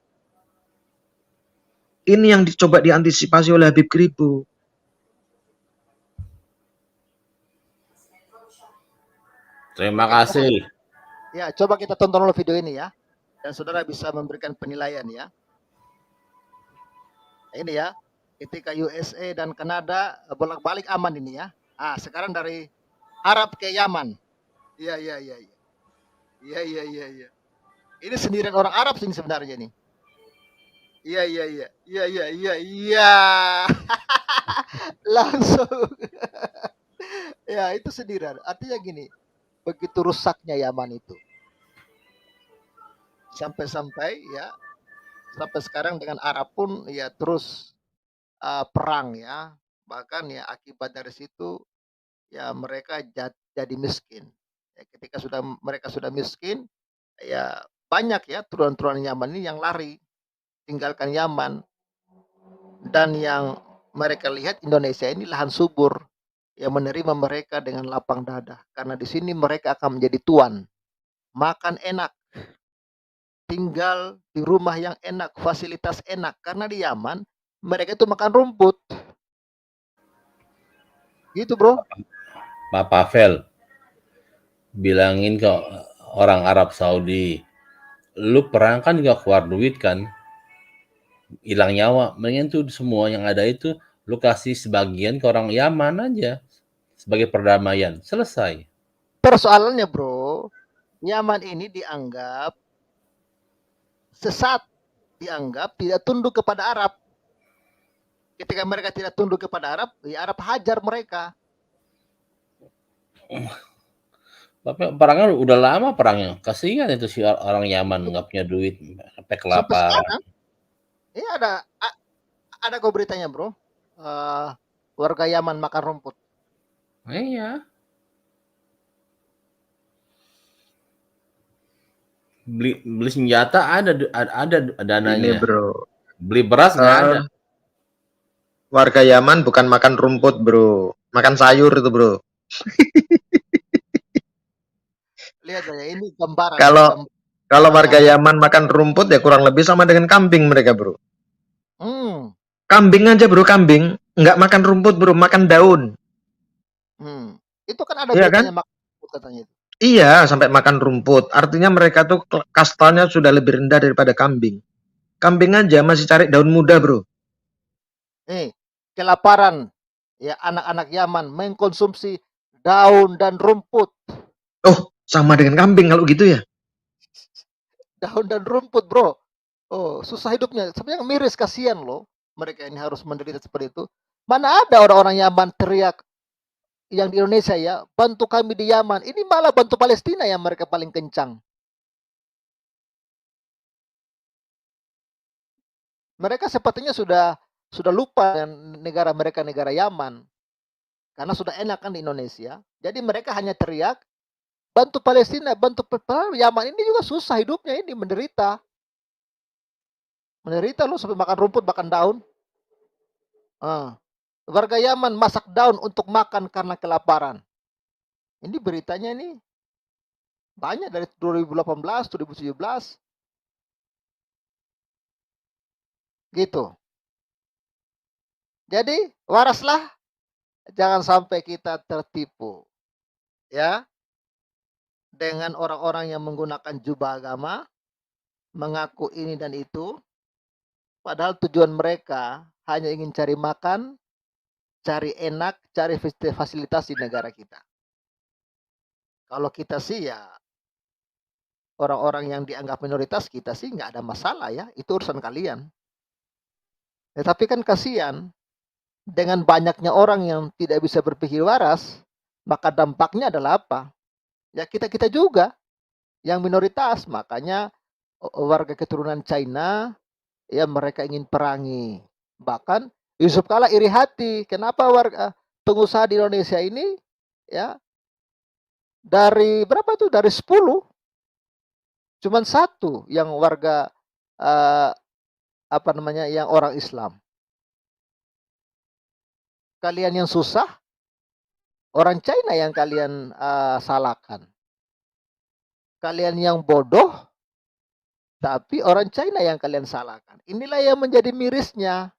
Ini yang dicoba diantisipasi oleh Habib Kribo. Terima kasih. Ya, coba kita tonton dulu video ini ya. Dan saudara bisa memberikan penilaian ya. Ini ya, ketika USA dan Kanada bolak-balik aman ini ya. Sekarang dari Arab ke Yaman. Iya. Ini sendirian orang Arab sih sebenarnya nih. Iya. Langsung. Ya, itu sendirian. Artinya gini, begitu rusaknya Yaman itu. Sampai-sampai ya, sampai sekarang dengan Arab pun ya terus perang ya. Bahkan ya akibat dari situ ya mereka jadi miskin. Ya, ketika mereka sudah miskin, ya banyak ya turunan-turunan Yaman ini yang lari tinggalkan Yaman, dan yang mereka lihat Indonesia ini lahan subur yang menerima mereka dengan lapang dada, karena di sini mereka akan menjadi tuan, makan enak, tinggal di rumah yang enak, fasilitas enak, karena di Yaman mereka itu makan rumput gitu bro. Pak Pavel, bilangin ke orang Arab Saudi, lu perang kan juga keluar duit kan, hilang nyawa, mendingan tuh semua yang ada itu lu kasih sebagian ke orang Yaman aja sebagai perdamaian, selesai. Persoalannya bro, Yaman ini dianggap sesat, dianggap tidak tunduk kepada Arab. Ketika mereka tidak tunduk kepada Arab, ya Arab hajar mereka. Tapi perangnya udah lama perangnya, kasihan itu si orang Yaman nggak punya duit, sampai Sampai kelaparan. sekarang, ya ada kok beritanya bro, warga Yaman makan rumput. Iya. Beli senjata ada Ini dananya. bro, Beli beras nggak ada. warga Yaman bukan makan rumput bro, makan sayur itu bro. Lihat aja ini gambaran. Kalau warga Yaman makan rumput ya kurang lebih sama dengan kambing mereka bro. Kambing aja bro, kambing nggak makan rumput bro, makan daun. Itu kan ada Iya beritanya kan? makan rumput katanya itu. Iya, sampai makan rumput. Artinya mereka tuh kastanya sudah lebih rendah daripada kambing. Kambing aja masih cari daun muda bro. Kelaparan ya, anak-anak Yaman mengkonsumsi daun dan rumput. Oh, sama dengan kambing kalau gitu ya? Daun dan rumput bro. Oh, susah hidupnya. Sebenarnya miris, kasihan loh. Mereka ini harus menderita seperti itu. Mana ada orang-orang Yaman teriak yang di Indonesia ya, bantu kami di Yaman. Ini malah bantu Palestina yang mereka paling kencang. Mereka sepertinya sudah lupa dengan negara mereka, negara Yaman. Karena sudah enak kan di Indonesia. Jadi mereka hanya teriak, bantu Palestina, bantu Yaman. Ini juga susah hidupnya, ini menderita. Menderita loh, sampai makan rumput, makan daun. Warga Yaman masak daun untuk makan karena kelaparan. Ini beritanya nih banyak dari 2018, 2017. Gitu. Jadi, waraslah, jangan sampai kita tertipu. Ya. Dengan orang-orang yang menggunakan jubah agama, mengaku ini dan itu, padahal tujuan mereka hanya ingin cari makan, cari enak, cari fasilitas di negara kita. Kalau kita sih ya, orang-orang yang dianggap minoritas, kita sih nggak ada masalah ya, itu urusan kalian. Ya, tapi kan kasihan, dengan banyaknya orang yang tidak bisa berpikir waras, maka dampaknya adalah apa? Ya kita-kita juga yang minoritas. Makanya warga keturunan China ya mereka ingin perangi. Bahkan Yusuf Kala iri hati. Kenapa warga pengusaha di Indonesia ini ya dari berapa tuh? Dari 10 cuman 1 yang warga yang orang Islam. Kalian yang susah, orang China yang kalian salahkan. Kalian yang bodoh, tapi orang China yang kalian salahkan. Inilah yang menjadi mirisnya.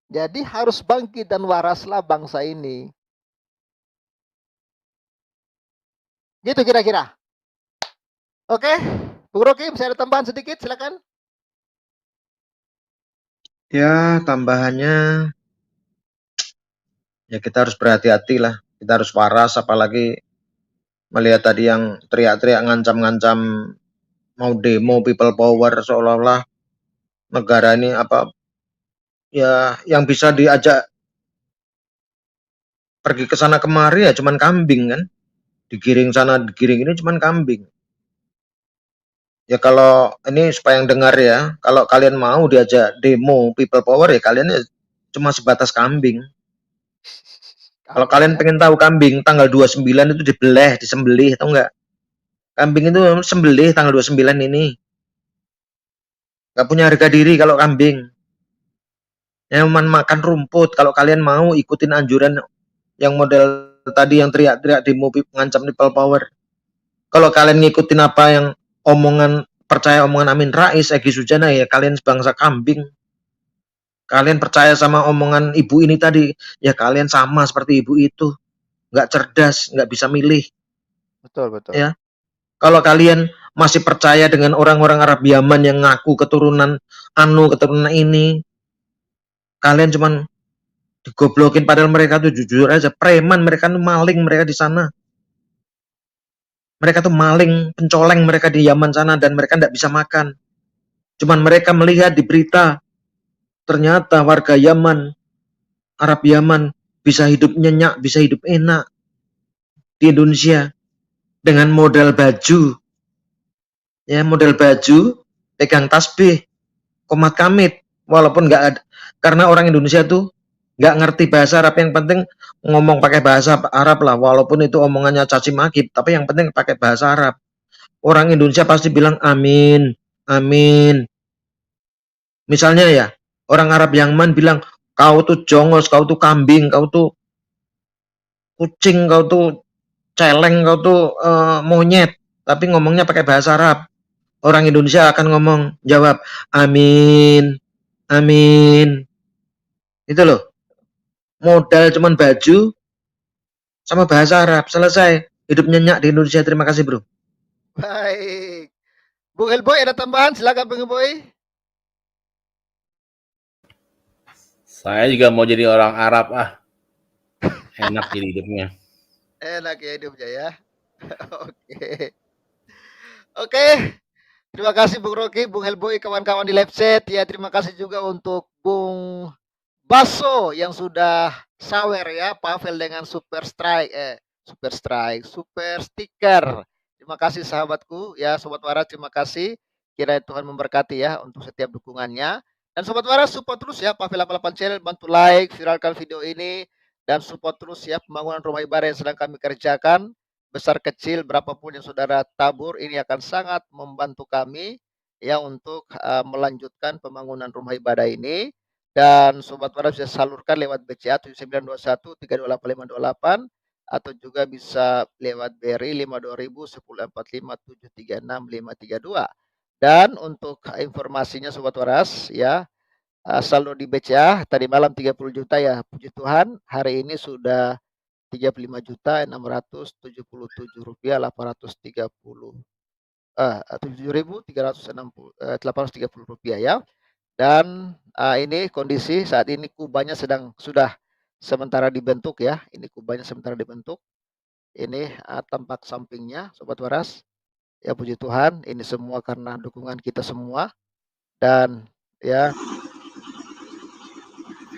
Jadi harus bangkit dan waraslah bangsa ini. Gitu kira-kira. Oke, Bung Rocky, bisa ada tambahan sedikit, silakan. Ya, tambahannya ya kita harus berhati-hati lah. Kita harus waras, apalagi melihat tadi yang teriak-teriak ngancam-ngancam mau demo people power, seolah-olah negara ini apa ya yang bisa diajak pergi ke sana kemari ya cuman kambing kan. Digiring sana digiring ini cuman kambing. Ya kalau ini supaya yang dengar ya, kalau kalian mau diajak demo people power ya kalian ya cuma sebatas kambing. Kalau kalian pengen tahu kambing tanggal 29 itu disembelih atau enggak? Kambing itu sembelih tanggal 29 ini. Enggak punya harga diri kalau kambing. Yang makan rumput. Kalau kalian mau ikutin anjuran yang model tadi yang teriak-teriak demo mengancam people power. Kalau kalian ngikutin apa yang percaya omongan Amin Rais, Egy Sujana ya kalian sebangsa kambing. Kalian percaya sama omongan ibu ini tadi, ya kalian sama seperti ibu itu. Nggak cerdas, nggak bisa milih. Betul, betul. Ya. Kalau kalian masih percaya dengan orang-orang Arab Yaman yang ngaku keturunan ini, kalian cuman digoblokin padahal mereka tuh jujur aja preman, mereka tuh maling mereka di sana. Mereka tuh maling, pencoleng mereka di Yaman sana dan mereka nggak bisa makan. Cuman mereka melihat di berita ternyata warga Yaman, Arab Yaman bisa hidup nyenyak, bisa hidup enak di Indonesia dengan modal baju. Ya, model baju, pegang tasbih, komat kamit, walaupun nggak ada, karena orang Indonesia tuh nggak ngerti bahasa Arab, yang penting ngomong pakai bahasa Arab lah, walaupun itu omongannya caci maki, tapi yang penting pakai bahasa Arab. Orang Indonesia pasti bilang amin, amin. Misalnya ya, orang Arab Yaman bilang, kau tuh jongos, kau tuh kambing, kau tuh kucing, kau tuh celeng, kau tuh monyet, tapi ngomongnya pakai bahasa Arab. Orang Indonesia akan ngomong, jawab, amin, amin. Itu loh. Modal cuman baju sama bahasa Arab. Selesai. Hidup nyenyak di Indonesia. Terima kasih, bro. Baik. Bung Helboy ada tambahan? Silakan Bung Helboy. Saya juga mau jadi orang Arab ah. Enak jadi hidupnya. Enak ya hidupnya ya. Oke. Oke. Terima kasih Bung Rocky, Bung Helboy, kawan-kawan di live chat. Ya, terima kasih juga untuk Bung Baso yang sudah sawer ya, Pavel dengan super stiker. Terima kasih sahabatku ya, Sobat Waras, terima kasih. Kiranya Tuhan memberkati ya untuk setiap dukungannya. Dan Sobat Waras, support terus ya Pavel 88 Channel, bantu like, viralkan video ini dan support terus ya pembangunan rumah ibadah yang sedang kami kerjakan. Besar kecil berapapun yang saudara tabur, ini akan sangat membantu kami ya untuk melanjutkan pembangunan rumah ibadah ini. Dan Sobat Waras bisa salurkan lewat BCA 7921 328528 atau juga bisa lewat BRI 52.000 1045 736 532. Dan untuk informasinya Sobat Waras ya, saldo di BCA tadi malam 30 juta ya, puji Tuhan hari ini sudah 35.677 rupiah 830 7.830 rupiah ya. Dan ini kondisi saat ini kubahnya sudah sementara dibentuk ya. Ini kubahnya sementara dibentuk. Ini tampak sampingnya Sobat Waras. Ya puji Tuhan, ini semua karena dukungan kita semua. Dan ya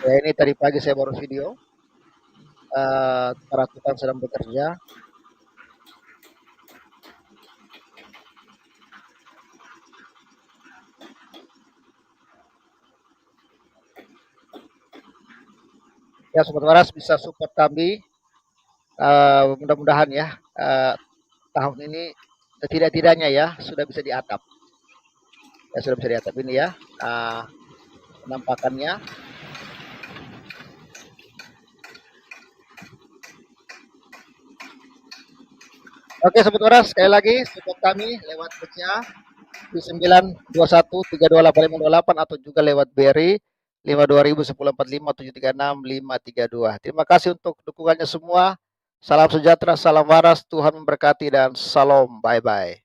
ini tadi pagi saya baru video. Para tukang sedang bekerja. Ya Sobat Waras bisa support kami, mudah-mudahan ya tahun ini setidak-tidaknya ya sudah bisa diatap. Ya sudah bisa diatap ini ya penampakannya. Oke Sobat Waras, sekali lagi support kami lewat BCA di 921328528 atau juga lewat BRI 52.000 1045 736 532. Terima kasih untuk dukungannya semua. Salam sejahtera, salam waras, Tuhan memberkati dan salam, bye-bye.